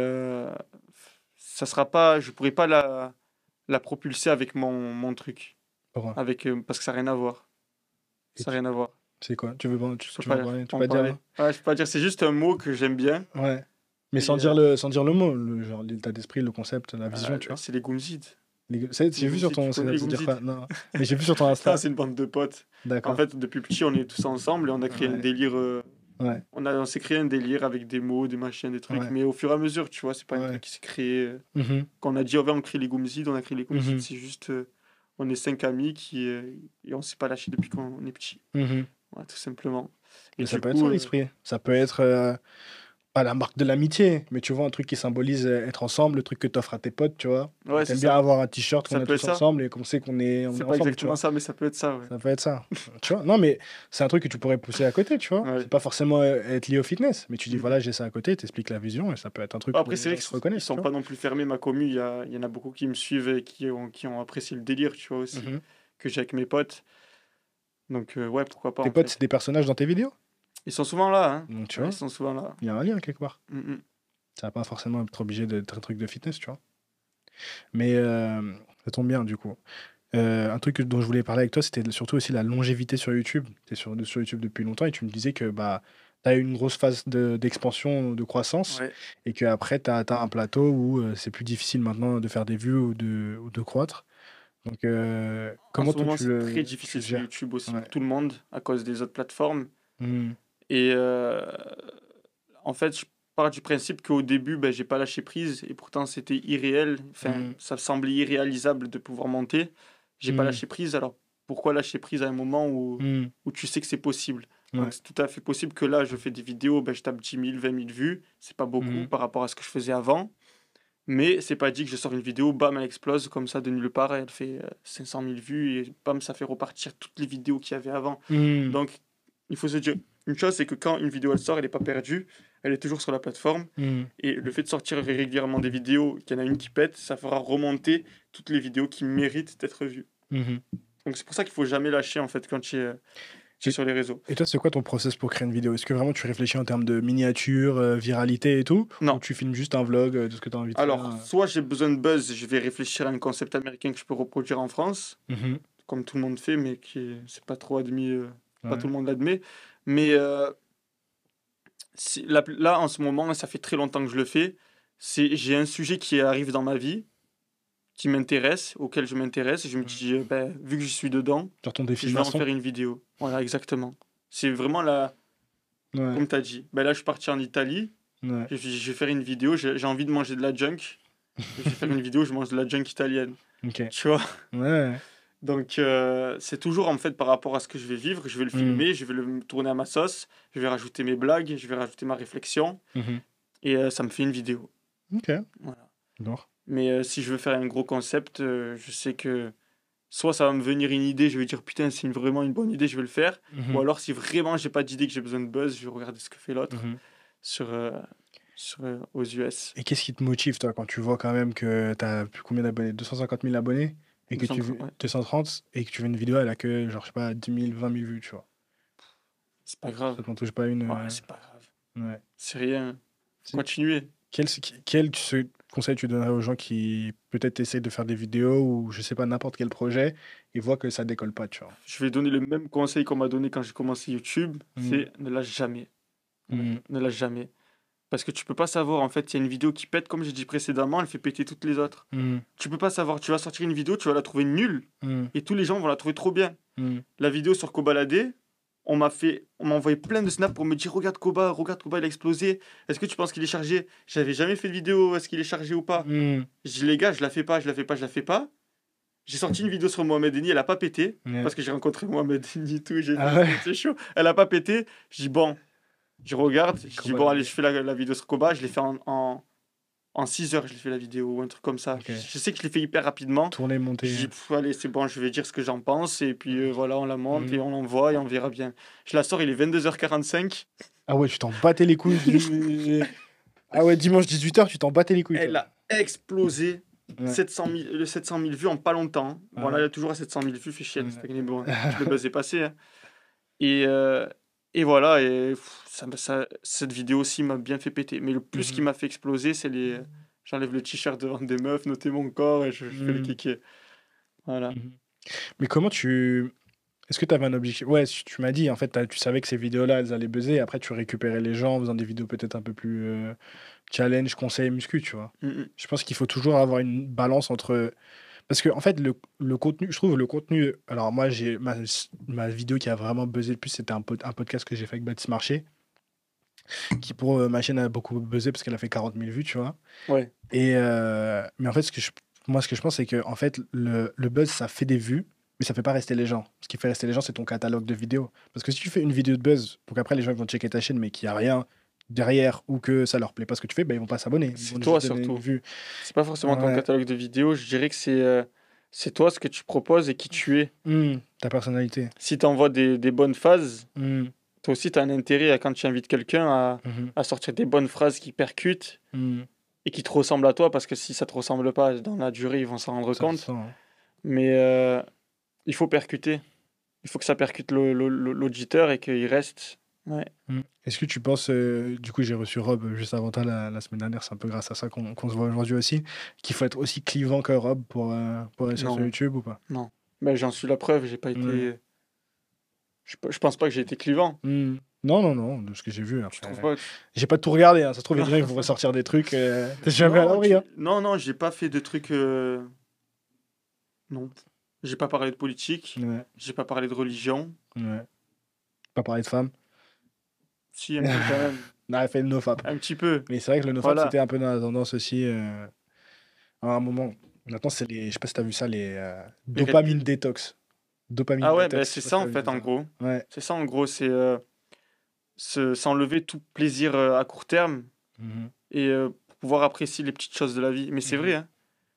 ça sera pas. Je pourrais pas la propulser avec mon truc. Pourquoi? Parce que ça n'a rien à voir. Et Ça n'a rien à voir. c'est quoi? Tu veux, Je peux tu veux pas en parler? Tu peux en pas dire, parler. hein? Ouais, je peux pas dire. C'est juste un mot que j'aime bien. Ouais. Mais Et sans dire le mot, genre l'état d'esprit, le concept, la vision, tu vois. c'est les Goomzid. J'ai Les vu sur Goomzid, ton. tu connais les Ça veut dire Goomzid? quoi? Non. Mais j'ai vu sur ton Ah, Insta. c'est une bande de potes. En D'accord. fait, depuis petit, on est tous ensemble et on a créé un Ouais. délire. Ouais. On s'est créé un délire avec des mots, des machins, des trucs. Ouais. Mais au fur et à mesure, tu vois, c'est pas un Ouais. truc qui s'est créé. Mhm. Quand on a dit, oh, on crée les Goomzid, on a créé les Goomzid. Mhm. C'est juste. On est 5 amis et on s'est pas lâché depuis qu'on est petit. Mhm. Ouais, tout simplement. Et Mais ça du peut être coup, ça l'esprit. Ça peut être pas la marque de l'amitié, mais tu vois, un truc qui symbolise être ensemble, le truc que tu offres à tes potes, tu vois. ouais, c'est T'aimes bien ça. avoir un t-shirt qu'on Ça a peut être tous ça. ensemble et qu'on sait on est C'est pas ensemble, tu exactement vois. ça, mais ça peut être ça, ouais. Ça peut être ça. Tu vois? Non, mais c'est un truc que tu pourrais pousser à côté, tu vois. Ouais. C'est pas forcément être lié au fitness, mais tu dis, Mhm. voilà, j'ai ça à côté, t'expliques la vision et ça peut être un truc où Après, les c'est vrai gens se qu'ils reconnaissent, sont tu pas vois. non plus fermés, ma commu. Il y en a beaucoup qui me suivent et qui ont apprécié le délire, tu vois, aussi, Mhm. que j'ai avec mes potes. Donc, ouais, pourquoi pas, Tes en potes, c'est fait. des personnages dans tes vidéos? Ils sont souvent là, hein. Donc, tu Ouais, ils vois, sont souvent là. il y a un lien quelque part. Mhm. Ça va pas forcément être obligé d'être un truc de fitness, tu vois. Mais ça tombe bien, du coup. Un truc dont je voulais parler avec toi, c'était surtout aussi la longévité sur YouTube. Tu es sur YouTube depuis longtemps et tu me disais que bah, tu as eu une grosse phase d'expansion, de croissance, Ouais. et qu'après, tu as atteint un plateau où c'est plus difficile maintenant de faire des vues ou de croître. Donc, En comment ce toi, moment, c'est très tu difficile le sur gères? YouTube aussi Ouais. pour tout le monde à cause des autres plateformes. Mhm. Et en fait, je pars du principe qu'au début, ben, j'ai pas lâché prise et pourtant c'était irréel. Enfin, Mhm. ça semblait irréalisable de pouvoir monter. J'ai pas Mhm. lâché prise. Alors pourquoi lâcher prise à un moment Mhm. où tu sais que c'est possible? Donc Ouais. c'est tout à fait possible que là, je fais des vidéos, ben, je tape 10 000, 20 000 vues. C'est pas beaucoup Mhm. par rapport à ce que je faisais avant. Mais c'est pas dit que je sors une vidéo, bam, elle explose comme ça de nulle part, et elle fait 500 000 vues et bam, ça fait repartir toutes les vidéos qu'il y avait avant. Mhm. Donc, il faut se dire, une chose, c'est que quand une vidéo elle sort, elle n'est pas perdue, elle est toujours sur la plateforme. Mhm. Et le fait de sortir régulièrement des vidéos, qu'il y en a une qui pète, ça fera remonter toutes les vidéos qui méritent d'être vues. Mhm. Donc c'est pour ça qu'il faut jamais lâcher en fait quand tu es. c'est sur les réseaux. Et toi, c'est quoi ton process pour créer une vidéo? Est-ce que vraiment tu réfléchis en termes de miniature, viralité et tout? Ou Non. tu filmes juste un vlog de ce que tu as envie de Alors, faire? soit j'ai besoin de buzz, je vais réfléchir à un concept américain que je peux reproduire en France, Mhm. comme tout le monde fait, mais c'est pas trop admis, pas Ouais. tout le monde l'admet. Mais là, en ce moment, ça fait très longtemps que je le fais, j'ai un sujet qui arrive dans ma vie, qui m'intéresse, auquel je m'intéresse, et je me dis, ben, vu que je suis dedans, Genre ton je vais en défilation? faire une vidéo. Voilà, exactement. C'est vraiment Ouais. comme tu as dit. Ben là, je suis parti en Italie, Ouais. je vais faire une vidéo, j'ai envie de manger de la junk, je vais faire une vidéo où je mange de la junk italienne. Ok. Tu vois? Ouais. Donc, c'est toujours en fait par rapport à ce que je vais vivre, je vais le filmer, je vais le tourner à ma sauce, je vais rajouter mes blagues, je vais rajouter ma réflexion, Mhm. et ça me fait une vidéo. Ok. Voilà. D'accord. Mais si je veux faire un gros concept, je sais que soit ça va me venir une idée, je vais dire putain, c'est vraiment une bonne idée, je vais le faire, ou Mhm. alors si vraiment j'ai pas d'idée, que j'ai besoin de buzz, je vais regarder ce que fait l'autre Mhm. sur, aux US. Et qu'est-ce qui te motive, toi, quand tu vois quand même que tu as combien d'abonnés? 250 000 abonnés? Et que tu 230, ouais. 230 et que tu veux une vidéo, elle a que, genre, je sais pas, 10 000, 20 000 vues, tu vois. C'est pas grave. Ça t'en touche pas une. Ouais, c'est pas grave. Ouais. C'est rien. C'est- Continuez. Quel conseil tu donnerais aux gens qui peut-être essaient de faire des vidéos ou je sais pas, n'importe quel projet et voient que ça décolle pas, tu vois? Je vais donner le même conseil qu'on m'a donné quand j'ai commencé YouTube, Mm. c'est ne lâche jamais. Mm. Ne lâche jamais. Parce que tu peux pas savoir, en fait, il y a une vidéo qui pète, comme j'ai dit précédemment, elle fait péter toutes les autres. Mm. Tu peux pas savoir, tu vas sortir une vidéo, tu vas la trouver nulle, Mm. et tous les gens vont la trouver trop bien. Mm. La vidéo sur Kobalade, on m'a envoyé plein de snaps pour me dire, regarde Koba, il a explosé, est-ce que tu penses qu'il est chargé? J'avais jamais fait de vidéo, est-ce qu'il est chargé ou pas? Mm. Je dis, les gars, je la fais pas, je la fais pas, je la fais pas. J'ai sorti une vidéo sur Mohamed Eni, elle a pas pété, Ouais. parce que j'ai rencontré Mohamed Eni et tout, j'ai Ah dit, ouais? c'est chaud. Elle a pas pété, je dis, bon, je regarde, je dis, Koba bon, allez, Lade. je fais la vidéo sur Koba, je l'ai fait en 6 heures, je l'ai fait la vidéo, ou un truc comme ça. Ok. Je sais que je l'ai fait hyper rapidement. Tourner, Je monter. dis, allez, c'est bon, je vais dire ce que j'en pense, et puis voilà, on la monte, et Mm. on l'envoie, et on verra bien. Je la sors, il est 22h45. Ah ouais, tu t'en battais les couilles. Ah ouais, dimanche 18h, tu t'en battais les couilles, Elle toi. a explosé. Ouais. 700 000 vues en pas longtemps. Ah Bon, là, ouais. il est toujours à 700 000 vues, fait chier, Ouais. c'est pas gagné, bon, le buzz est passé, hein. Et, voilà, et cette vidéo aussi m'a bien fait péter. Mais le plus qui Mhm. m'a fait exploser, c'est les. J'enlève le t-shirt devant des meufs, notez mon corps, et je fais le Mhm. kéké. Voilà. Mhm. Mais comment tu... Est-ce que tu avais un objectif? Ouais, tu m'as dit, en fait, tu savais que ces vidéos-là, elles allaient buzzer. Après, tu récupérais les gens en faisant des vidéos peut-être un peu plus challenge, conseil, muscu, tu vois. Mm, Je pense qu'il faut toujours avoir une balance entre... Parce que, en fait, le contenu, je trouve le contenu... Alors, moi, j'ai ma vidéo qui a vraiment buzzé le plus, c'était un podcast que j'ai fait avec Baptiste Marché, qui pour ma chaîne a beaucoup buzzé parce qu'elle a fait 40 000 vues, tu vois. ouais. Et, mais en fait, moi, ce que je pense, c'est que en fait, le buzz, ça fait des vues, mais ça fait pas rester les gens. Ce qui fait rester les gens, c'est ton catalogue de vidéos. Parce que si tu fais une vidéo de buzz, pour qu'après les gens vont checker ta chaîne, mais qu'il n'y a rien derrière ou que ça leur plaît pas ce que tu fais, ben, ils vont pas s'abonner. Ils C'est vont toi juste donner une surtout. vue. C'est pas forcément ton Ouais. catalogue de vidéos. Je dirais que c'est toi ce que tu proposes et qui tu es. Ta personnalité. Si tu envoies des bonnes phases, Hmm, toi aussi, tu as un intérêt quand tu invites quelqu'un mhm, à sortir des bonnes phrases qui percutent hmm. et qui te ressemblent à toi, parce que si ça te ressemble pas, dans la durée, ils vont s'en rendre Ça se compte. sent, hein. Mais il faut percuter. Il faut que ça percute l'auditeur et qu'il reste. Ouais. Est-ce que tu penses, du coup j'ai reçu Rob juste avant toi la semaine dernière, c'est un peu grâce à ça qu'on se voit aujourd'hui aussi, qu'il faut être aussi clivant que Rob pour réussir sur Non, YouTube ou pas? non. Mais j'en suis la preuve, j'ai pas été. Ouais. Je pense pas que j'ai été clivant. Non, non, non, de ce que j'ai vu. Je Après. trouve pas. J'ai pas tout regardé, hein. Ça se trouve, il y a des gens qui vont ressortir des trucs. T'es jamais à Non, l'abri, hein. non, j'ai pas fait de trucs. Non. J'ai pas parlé de politique. Ouais, J'ai pas parlé de religion. ouais. Pas parler de femmes. Si, un peu quand même. Non, elle fait le nofap. Un petit peu. Mais c'est vrai que le nofap, Voilà. c'était un peu dans la tendance aussi à un moment. Maintenant, c'est les. Je sais pas si t'as vu ça, les Les dopamine détox. Dopamine Ah ouais, détox, ben je sais c'est pas ça si en t'as vu fait, en ça. gros. Ouais. C'est ça en gros, c'est s'enlever tout plaisir à court terme Mhm. et pour pouvoir apprécier les petites choses de la vie. Mais c'est Mhm. vrai, hein.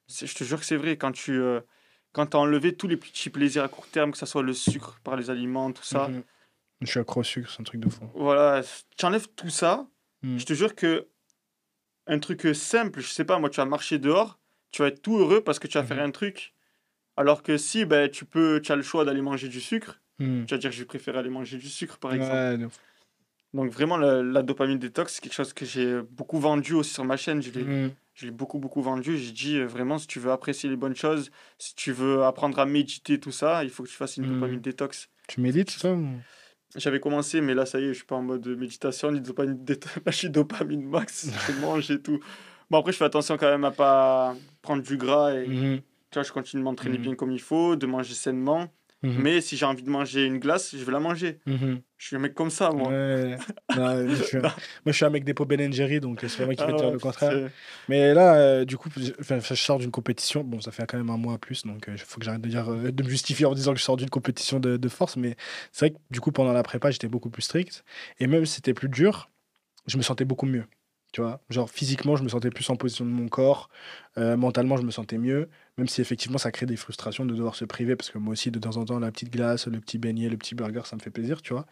Je te jure que c'est vrai. Quand t'as enlevé tous les petits plaisirs à court terme, que ce soit le sucre par les aliments, tout ça, Mhm. Je suis accro au sucre, c'est un truc de fou. voilà, tu enlèves tout ça, Mhm. je te jure que un truc simple, je sais pas, moi, tu vas marcher dehors, tu vas être tout heureux parce que tu vas faire Mhm. un truc. Alors que si ben, tu as le choix d'aller manger du sucre, Tu vas dire que je vais préférer aller manger du sucre, par exemple. Ouais, Donc vraiment, la dopamine détox, c'est quelque chose que j'ai beaucoup vendu aussi sur ma chaîne. Je l'ai beaucoup, beaucoup vendu. J'ai dit, vraiment, si tu veux apprécier les bonnes choses, si tu veux apprendre à méditer, tout ça, il faut que tu fasses une dopamine détox. Tu médites, ça J'avais commencé, mais là, ça y est, je suis pas en mode méditation, ni dopamine détox. Là, je suis dopamine max, je mange et tout. Bon, après, je fais attention quand même à pas prendre du gras et tu vois, je continue de m'entraîner bien comme il faut, de manger sainement. Mais si j'ai envie de manger une glace, je vais la manger. Je suis un mec comme ça, moi. Ouais. Non, moi, je suis un mec des pots Ben Jerry, donc c'est pas moi qui vais te dire ouais, le contraire. Mais là, du coup, je sors d'une compétition. Bon, ça fait quand même un mois plus, donc il faut que j'arrête de me justifier en disant que je sors d'une compétition de force. Mais c'est vrai que du coup, pendant la prépa, j'étais beaucoup plus strict. Et même si c'était plus dur, je me sentais beaucoup mieux. Tu vois, genre physiquement, je me sentais plus en position de mon corps. Mentalement, je me sentais mieux. Même si effectivement, ça crée des frustrations de devoir se priver. Parce que moi aussi, de temps en temps, la petite glace, le petit beignet, le petit burger, ça me fait plaisir, tu vois.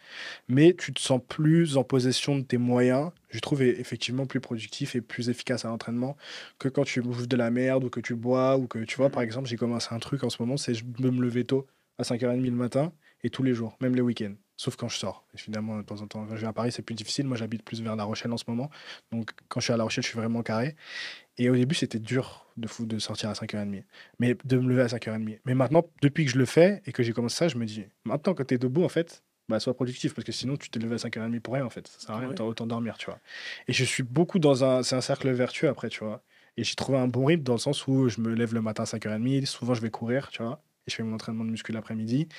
Mais tu te sens plus en possession de tes moyens. Je trouve effectivement plus productif et plus efficace à l'entraînement que quand tu bouffes de la merde ou que tu bois. Ou que, tu vois, par exemple, j'ai commencé un truc en ce moment, c'est je peux me lever tôt à 5h30 le matin et tous les jours, même les week-ends. Sauf quand je sors. Et finalement, de temps en temps, quand je viens à Paris, c'est plus difficile. Moi, j'habite plus vers La Rochelle en ce moment. Donc, quand je suis à La Rochelle, je suis vraiment carré. Et au début, c'était dur de fou de sortir à 5h30. Mais de me lever à 5h30. Mais maintenant, depuis que je le fais et que j'ai commencé ça, je me dis, maintenant, quand tu es debout, en fait, bah, sois productif. Parce que sinon, tu t'es levé à 5h30 pour rien, en fait. Ça sert à rien, autant dormir, tu vois. Et je suis beaucoup dans un. C'est un cercle vertueux après, tu vois. Et j'ai trouvé un bon rythme dans le sens où je me lève le matin à 5h30. Souvent, je vais courir, tu vois. Et je fais mon entraînement de muscu l'après-midi.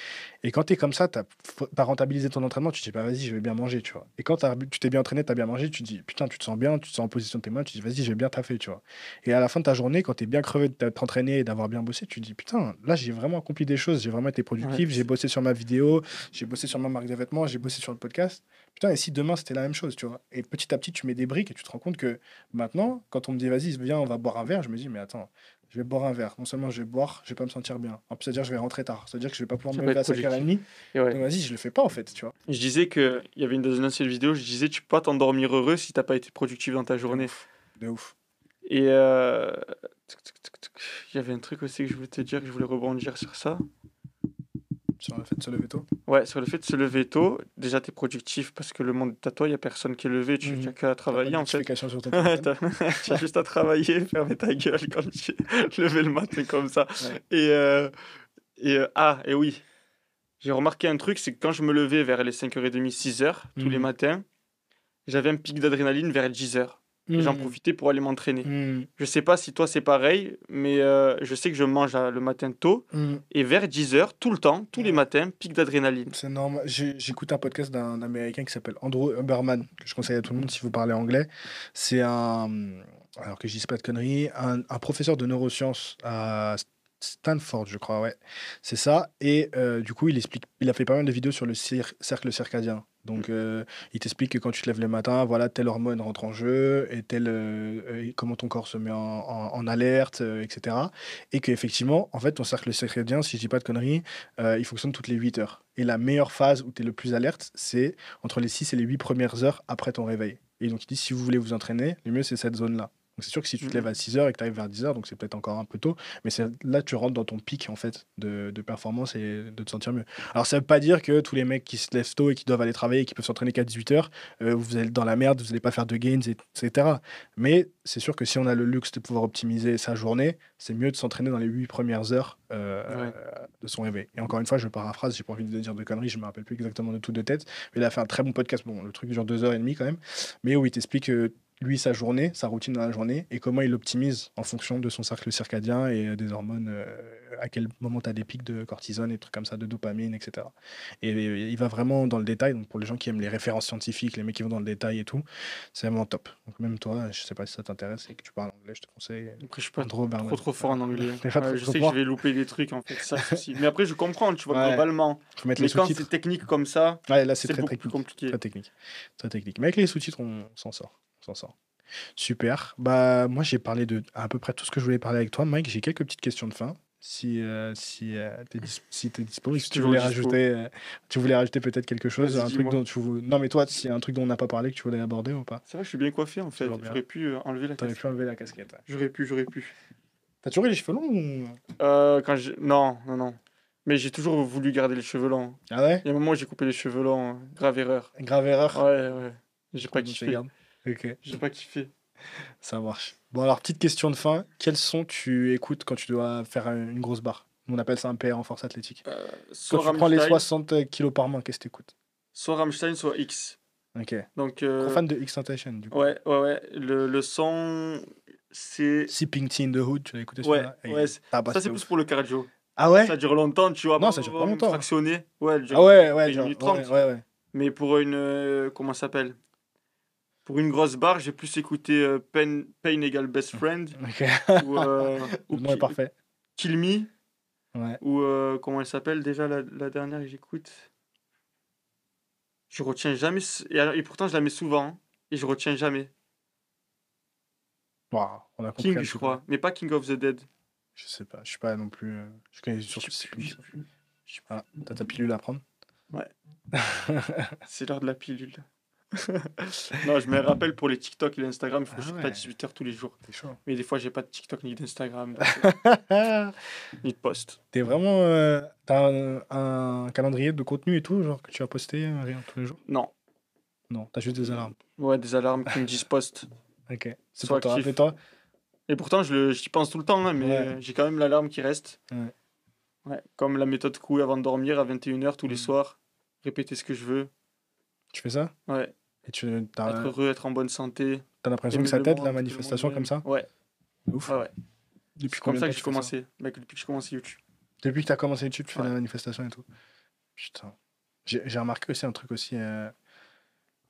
Et quand tu es comme ça, tu as rentabilisé ton entraînement, tu te dis, bah vas-y, je vais bien manger, tu vois. Et quand tu t'es bien entraîné, tu as bien mangé, tu te dis, putain, tu te sens bien, tu te sens en position de tes mains, tu te dis, vas-y, je vais bien taffer, tu vois. Et à la fin de ta journée, quand tu es bien crevé de t'être entraîné et d'avoir bien bossé, tu te dis, putain, là, j'ai vraiment accompli des choses, j'ai vraiment été productif, j'ai bossé sur ma vidéo, j'ai bossé sur ma marque de vêtements, j'ai bossé sur le podcast. Putain, et si demain c'était la même chose, tu vois. Et petit à petit, tu mets des briques et tu te rends compte que maintenant, quand on me dit, vas-y, viens, on va boire un verre, je me dis, mais attends. Je vais boire un verre. Non seulement je vais boire, je vais pas me sentir bien. En plus, c'est-à-dire que je vais rentrer tard. C'est-à-dire que je vais pas pouvoir me lever à 5h30. Donc vas-y, je le fais pas en fait, tu vois. Je disais qu'il y avait dans une ancienne vidéo, je disais tu peux pas t'endormir heureux si t'as pas été productif dans ta journée. De ouf. Et il y avait un truc aussi que je voulais te dire, que je voulais rebondir sur ça. Sur le fait de se lever tôt. Ouais, sur le fait de se lever tôt, déjà t'es productif parce que le monde est à toi, il y a personne qui est levé, tu n'as qu'à travailler en fait. Sur ton Tu as juste à travailler, fermer ta gueule quand tu es levé le matin comme ça. Ouais. Et oui, j'ai remarqué un truc, c'est que quand je me levais vers les 5h30, 6h tous les matins, j'avais un pic d'adrénaline vers 10h. J'en profitais pour aller m'entraîner. Je sais pas si toi c'est pareil, mais je sais que je mange le matin tôt et vers 10h, tout le temps, tous les matins, pic d'adrénaline. C'est normal. J'écoute un podcast d'un Américain qui s'appelle Andrew Huberman, que je conseille à tout le monde si vous parlez anglais. C'est alors que je dise pas de conneries, un professeur de neurosciences à Stanford, je crois, ouais. C'est ça. Et du coup, il a fait pas mal de vidéos sur le cercle circadien. Donc, il t'explique que quand tu te lèves le matin, voilà, telle hormone rentre en jeu et comment ton corps se met en alerte, etc. Et qu'effectivement, en fait, ton cercle circadien, si je dis pas de conneries, il fonctionne toutes les 8 heures. Et la meilleure phase où tu es le plus alerte, c'est entre les 6 et les 8 premières heures après ton réveil. Et donc, il dit, si vous voulez vous entraîner, le mieux, c'est cette zone-là. Donc c'est sûr que si tu te lèves à 6h et que tu arrives vers 10h, donc c'est peut-être encore un peu tôt, mais là tu rentres dans ton pic en fait de performance et de te sentir mieux. Alors ça veut pas dire que tous les mecs qui se lèvent tôt et qui doivent aller travailler et qui peuvent s'entraîner qu'à 18h, vous allez dans la merde, vous n'allez pas faire de gains, etc. Mais c'est sûr que si on a le luxe de pouvoir optimiser sa journée, c'est mieux de s'entraîner dans les 8 premières heures de son réveil. Et encore une fois, je paraphrase, j'ai pas envie de dire de conneries, je me rappelle plus exactement de tout de tête, mais il a fait un très bon podcast, bon le truc dure 2h30 quand même, mais où il t'explique lui, sa journée, sa routine dans la journée, et comment il l'optimise en fonction de son cercle circadien et des hormones, à quel moment tu as des pics de cortisone et des trucs comme ça, de dopamine, etc. Et il va vraiment dans le détail, donc pour les gens qui aiment les références scientifiques, les mecs qui vont dans le détail et tout, c'est vraiment top. Donc même toi, je sais pas si ça t'intéresse et que tu parles anglais, je te conseille. Après, je suis pas trop fort en anglais. Je sais que je vais louper des trucs, en fait, ça aussi. Mais après, je comprends, tu vois, globalement. Faut mettre mais les quand sous-titres. c'est technique comme ça, là, c'est beaucoup plus compliqué. Très technique. Très technique. Mais avec les sous-titres, on s'en sort. Super. Bah, moi, j'ai parlé de à peu près tout ce que je voulais parler avec toi. Mike, j'ai quelques petites questions de fin. Si t'es dispo, si tu voulais rajouter peut-être quelque chose, un truc dont non mais toi, s'il y a un truc dont on n'a pas parlé que tu voulais aborder ou pas? Ça va, je suis bien coiffé en fait. J'aurais pu enlever la casquette. T'aurais pu enlever la casquette. J'aurais pu. T'as toujours eu les cheveux longs ou... Non. Mais j'ai toujours voulu garder les cheveux longs. Ah ouais? Il y a un moment où j'ai coupé les cheveux longs, grave erreur. Grave erreur. Ouais. J'ai pas Cool, donc tu kiffé. gardes. Ok, J'ai pas kiffé. ça marche. Bon, alors, petite question de fin. Quels sons tu écoutes quand tu dois faire une grosse barre? On appelle ça un PR en force athlétique. Quand Soit tu prends les Rammstein, 60 kilos par main, qu'est-ce que tu écoutes? soit Rammstein, soit X. Ok. Donc, Gros fan de X-Tentation, du coup. ouais. Le son, c'est. Sipping Tea in the Hood, tu l'as écouté Ouais, celui-là? ouais. Tabasse Ça, de c'est plus ouf. pour le cardio. Ah ouais? Ça dure longtemps, tu vois. Non, ça dure pas longtemps. Fractionné. Ouais, elle dure Ah ouais, à peu ouais, près 1 genre, minute 30. ouais. Mais pour une. Comment ça s'appelle? Pour une grosse barre, j'ai plus écouté Pain égale Best Friend Ok. ou Le nom est parfait. Kill Me Ouais. ou comment elle s'appelle déjà la dernière que j'écoute. Je retiens jamais. Et pourtant, je la mets souvent. Hein, et je retiens jamais. Waouh, on a compris King, un je petit peu. crois. Mais pas King of the Dead. Je sais pas, je suis pas non plus. Je connais Je surtout sais Sipping plus. Tea. Ah, t'as ta pilule à prendre? Ouais. C'est l'heure de la pilule. Non, je me rappelle pour les TikTok et l'Instagram, il faut que Ah je sorte ouais. à 18h tous les jours. T'es chaud. Mais des fois, j'ai pas de TikTok ni d'Instagram, ni de post. T'es vraiment. T'as un calendrier de contenu et tout, genre que tu vas poster rien tous les jours? Non. Non, t'as juste des alarmes. Ouais, des alarmes qui me disent post. Ok. C'est Sois pour te actif. rappeler, toi? Et pourtant, j'y pense tout le temps, hein, mais Ouais. j'ai quand même l'alarme qui reste. Ouais. Ouais. Comme la méthode Coué avant de dormir à 21h tous les soirs. Répéter ce que je veux. Tu fais ça? Ouais. Et Être t'as heureux, être en bonne santé. l'impression que Aimer ça le t'aide, monde, la que le monde manifestation m'aime. comme ça? Ouais. Ouf. Ouais. Depuis C'est comme combien ça de que temps j'ai tu fais ça? commencé. Bah, depuis que j'ai commencé YouTube. Depuis que t'as commencé YouTube, tu fais Ouais. la manifestation et tout. Putain. J'ai remarqué aussi un truc aussi.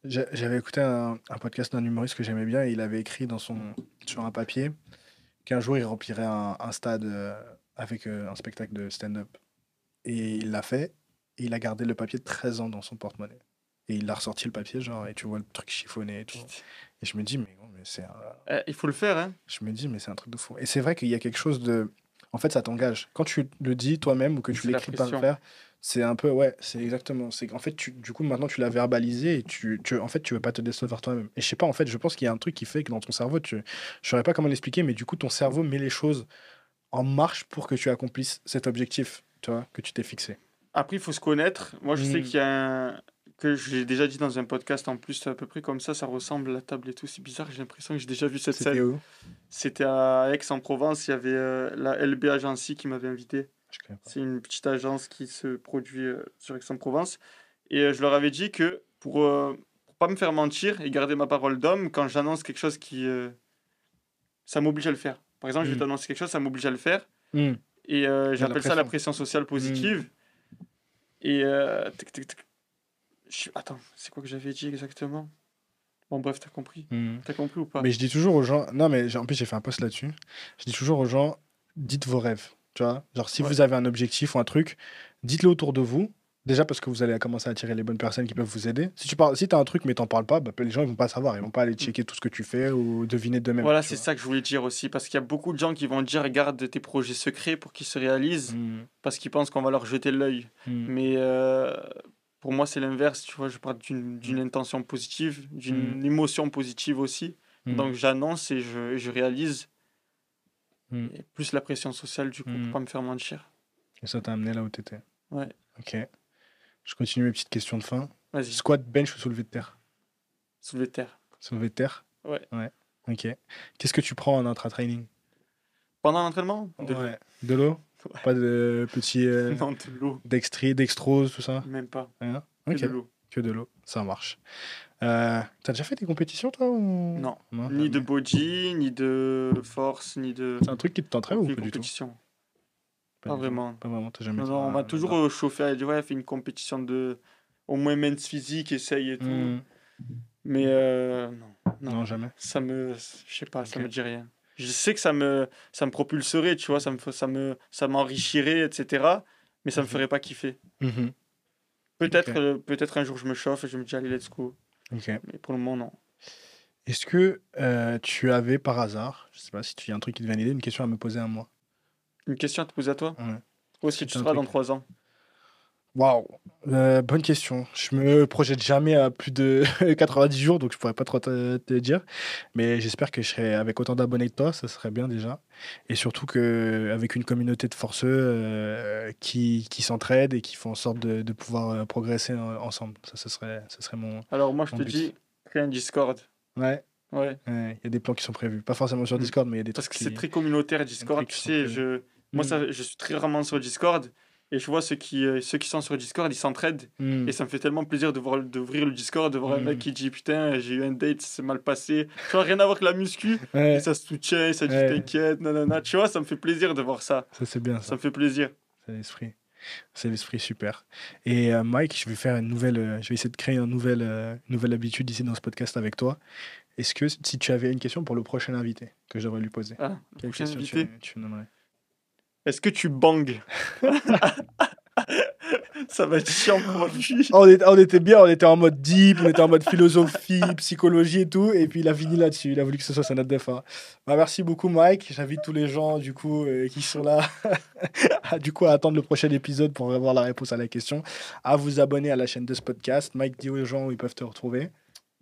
J'avais écouté un podcast d'un humoriste que j'aimais bien et il avait écrit sur un papier qu'un jour il remplirait un stade avec un spectacle de stand-up. Et il l'a fait et il a gardé le papier 13 ans dans son porte-monnaie. Et il a ressorti le papier, genre, et tu vois le truc chiffonné et tout. Et je me dis, mais, gros, mais c'est Il faut le faire, hein. je me dis, mais c'est un truc de fou. Et c'est vrai qu'il y a quelque chose de. En fait, ça t'engage. Quand tu le dis toi-même ou que tu C'est la l'écris par le pression. faire, c'est un peu. Ouais, c'est exactement. En fait, du coup, maintenant, tu l'as verbalisé et en fait, tu veux pas te décevoir toi-même. Et je sais pas, en fait, je pense qu'il y a un truc qui fait que dans ton cerveau, je saurais pas comment l'expliquer, mais du coup, ton cerveau met les choses en marche pour que tu accomplisses cet objectif, tu vois, que tu t'es fixé. Après, il faut se connaître. Moi, je sais Mm. qu'il y a un. Que j'ai déjà dit dans un podcast en plus, à peu près comme ça ressemble la table et tout. C'est bizarre, j'ai l'impression que j'ai déjà vu cette C'était scène. où? C'était à Aix-en-Provence, il y avait la LB Agency qui m'avait invité. Je connais pas. C'est une petite agence qui se produit sur Aix-en-Provence. Et je leur avais dit que pour pas me faire mentir et garder ma parole d'homme, quand j'annonce quelque chose ça m'oblige à le faire. Par exemple, je vais Mm. t'annoncer quelque chose, ça m'oblige à le faire. Mm. Et la j'appelle ça la pression. pression sociale positive. Et attends, c'est quoi que j'avais dit exactement? Bon, bref, t'as compris. Mm. T'as compris ou pas? Mais je dis toujours aux gens, non mais en plus j'ai fait un post là-dessus, je dis toujours aux gens, dites vos rêves, tu vois, genre si Ouais. vous avez un objectif ou un truc, dites-le autour de vous, déjà parce que vous allez commencer à attirer les bonnes personnes qui peuvent vous aider. Si t'as un truc mais t'en parles pas, bah, les gens ils vont pas savoir, ils vont pas aller checker tout ce que tu fais ou deviner d'eux-mêmes. Voilà, tu c'est vois. ça que je voulais dire aussi, parce qu'il y a beaucoup de gens qui vont dire garde tes projets secrets pour qu'ils se réalisent, Mm. parce qu'ils pensent qu'on va leur jeter l'œil. Mm. Mais pour moi, c'est l'inverse, tu vois, je parle d'une intention positive, d'une émotion positive aussi. Mm. Donc j'annonce et je réalise. Mm. Et plus la pression sociale, du coup, pour pas me faire mentir. Et ça t'a amené là où t'étais. Ouais. Ok. Je continue mes petites questions de fin. Vas-y, Squat, bench ou soulevé de terre? soulever de terre. Soulevé de terre? Ouais. Ok. Qu'est-ce que tu prends en intra-training? Pendant l'entraînement? Ouais. De l'eau? Ouais. Pas de petits Non, de l'eau. dextrose, tout ça? Même pas. Rien? Que Ok. de l'eau. Que de l'eau, ça marche. T'as déjà fait des compétitions, toi ou... Non. Non, Ni de jamais. body, ni de force, ni de. C'est un truc qui te tenterait ou aucune pas du tout? compétition. Pas Pas du tout. vraiment. Pas vraiment, t'as jamais Non, dit. non, on Ah, m'a toujours j'adore. chauffé à dire ouais, fais une compétition de. Au moins men's physique, essaye et tout. Hmm. Mais non. Non, jamais. Ça me. Je sais pas, ça Ok. me dit rien. Je sais que ça me propulserait, tu vois, ça m'enrichirait, etc. Mais ça me ferait pas kiffer. Mhm. Peut-être un jour je me chauffe et je me dis allez, let's go. Ok. Mais pour le moment, non. Est-ce que tu avais par hasard, je sais pas si tu y a un truc qui te vient à l'idée, une question à me poser à moi? Une question à te poser à toi? Ouais. Où est-ce que Si tu t'as un seras dans truc. 3 ans? Waouh, bonne question. Je me projette jamais à plus de 90 jours, donc je pourrais pas trop te dire. Mais j'espère que je serai avec autant d'abonnés que toi, ça serait bien déjà. Et surtout qu'avec une communauté de forceux qui s'entraident et qui font en sorte de pouvoir progresser ensemble. Ça, ce serait Alors moi, je mon te but. dis, crée un Discord. Ouais, Ouais. il y a des plans qui sont prévus. Pas forcément sur Mm. Discord, mais il y a des Parce trucs que c'est qui, très communautaire, des Discord. trucs Tu qui sont sais, prévus. moi, Hmm, je suis très rarement sur Discord. Et je vois ceux qui sont sur Discord, ils s'entraident. hmm, Et ça me fait tellement plaisir d'ouvrir le Discord, de voir un mec hmm. qui dit putain, j'ai eu un date, c'est mal passé. Tu vois, rien à voir avec la muscu. Et Ouais, ça se soutient, ça dit ouais, t'inquiète, nanana. Tu vois, ça me fait plaisir de voir ça. ça c'est bien Ça ça. me fait plaisir. C'est l'esprit. C'est l'esprit super. Et Mike, je vais faire je vais essayer de créer une nouvelle habitude ici dans ce podcast avec toi. Est-ce que si tu avais une question pour le prochain invité que je devrais lui poser, Ah, le quelle prochain question invité. tu nommerais? Est-ce que tu bangs? Ça va être chiant pour lui. On était bien, on était en mode deep, on était en mode philosophie, psychologie et tout, et puis il a fini là-dessus. Il a voulu que ce soit sa note de fin. Bah, merci beaucoup, Mike. J'invite tous les gens du coup qui sont là à attendre le prochain épisode pour avoir la réponse à la question, à vous abonner à la chaîne de ce podcast. Mike, dis aux gens où ils peuvent te retrouver.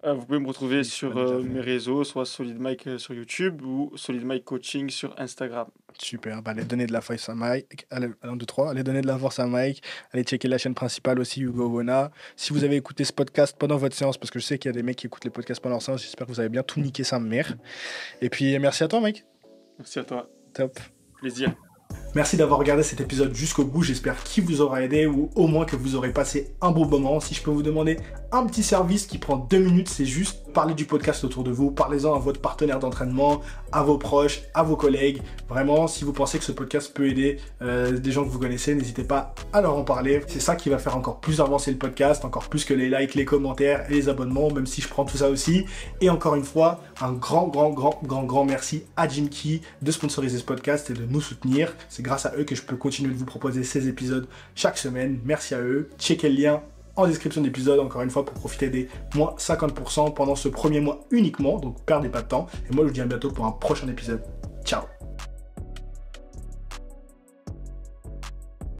Vous pouvez me retrouver Si tu sur l'as déjà fait. mes réseaux, soit Solid Mike sur YouTube ou Solid Mike Coaching sur Instagram. Super, bah, allez donner de la force à Mike. Allez, 1, 2, 3. Allez donner de la force à Mike. Allez checker la chaîne principale aussi, Hugo Bona. Si vous avez écouté ce podcast pendant votre séance, parce que je sais qu'il y a des mecs qui écoutent les podcasts pendant leur séance, j'espère que vous avez bien tout niqué sa mère. Et puis merci à toi, Mike. Merci à toi. Top. Plaisir. Merci d'avoir regardé cet épisode jusqu'au bout, j'espère qu'il vous aura aidé ou au moins que vous aurez passé un bon moment. Si je peux vous demander un petit service qui prend 2 minutes, c'est juste parler du podcast autour de vous, parlez-en à votre partenaire d'entraînement, à vos proches, à vos collègues. Vraiment, si vous pensez que ce podcast peut aider des gens que vous connaissez, n'hésitez pas à leur en parler. C'est ça qui va faire encore plus avancer le podcast, encore plus que les likes, les commentaires et les abonnements, même si je prends tout ça aussi. Et encore une fois, un grand merci à Jim Key de sponsoriser ce podcast et de nous soutenir. C'est grâce à eux que je peux continuer de vous proposer ces épisodes chaque semaine. Merci à eux. Checkez le lien en description d'épisode, encore une fois, pour profiter des moins 50% pendant ce premier mois uniquement. Donc, perdez pas de temps. Et moi, je vous dis à bientôt pour un prochain épisode. Ciao!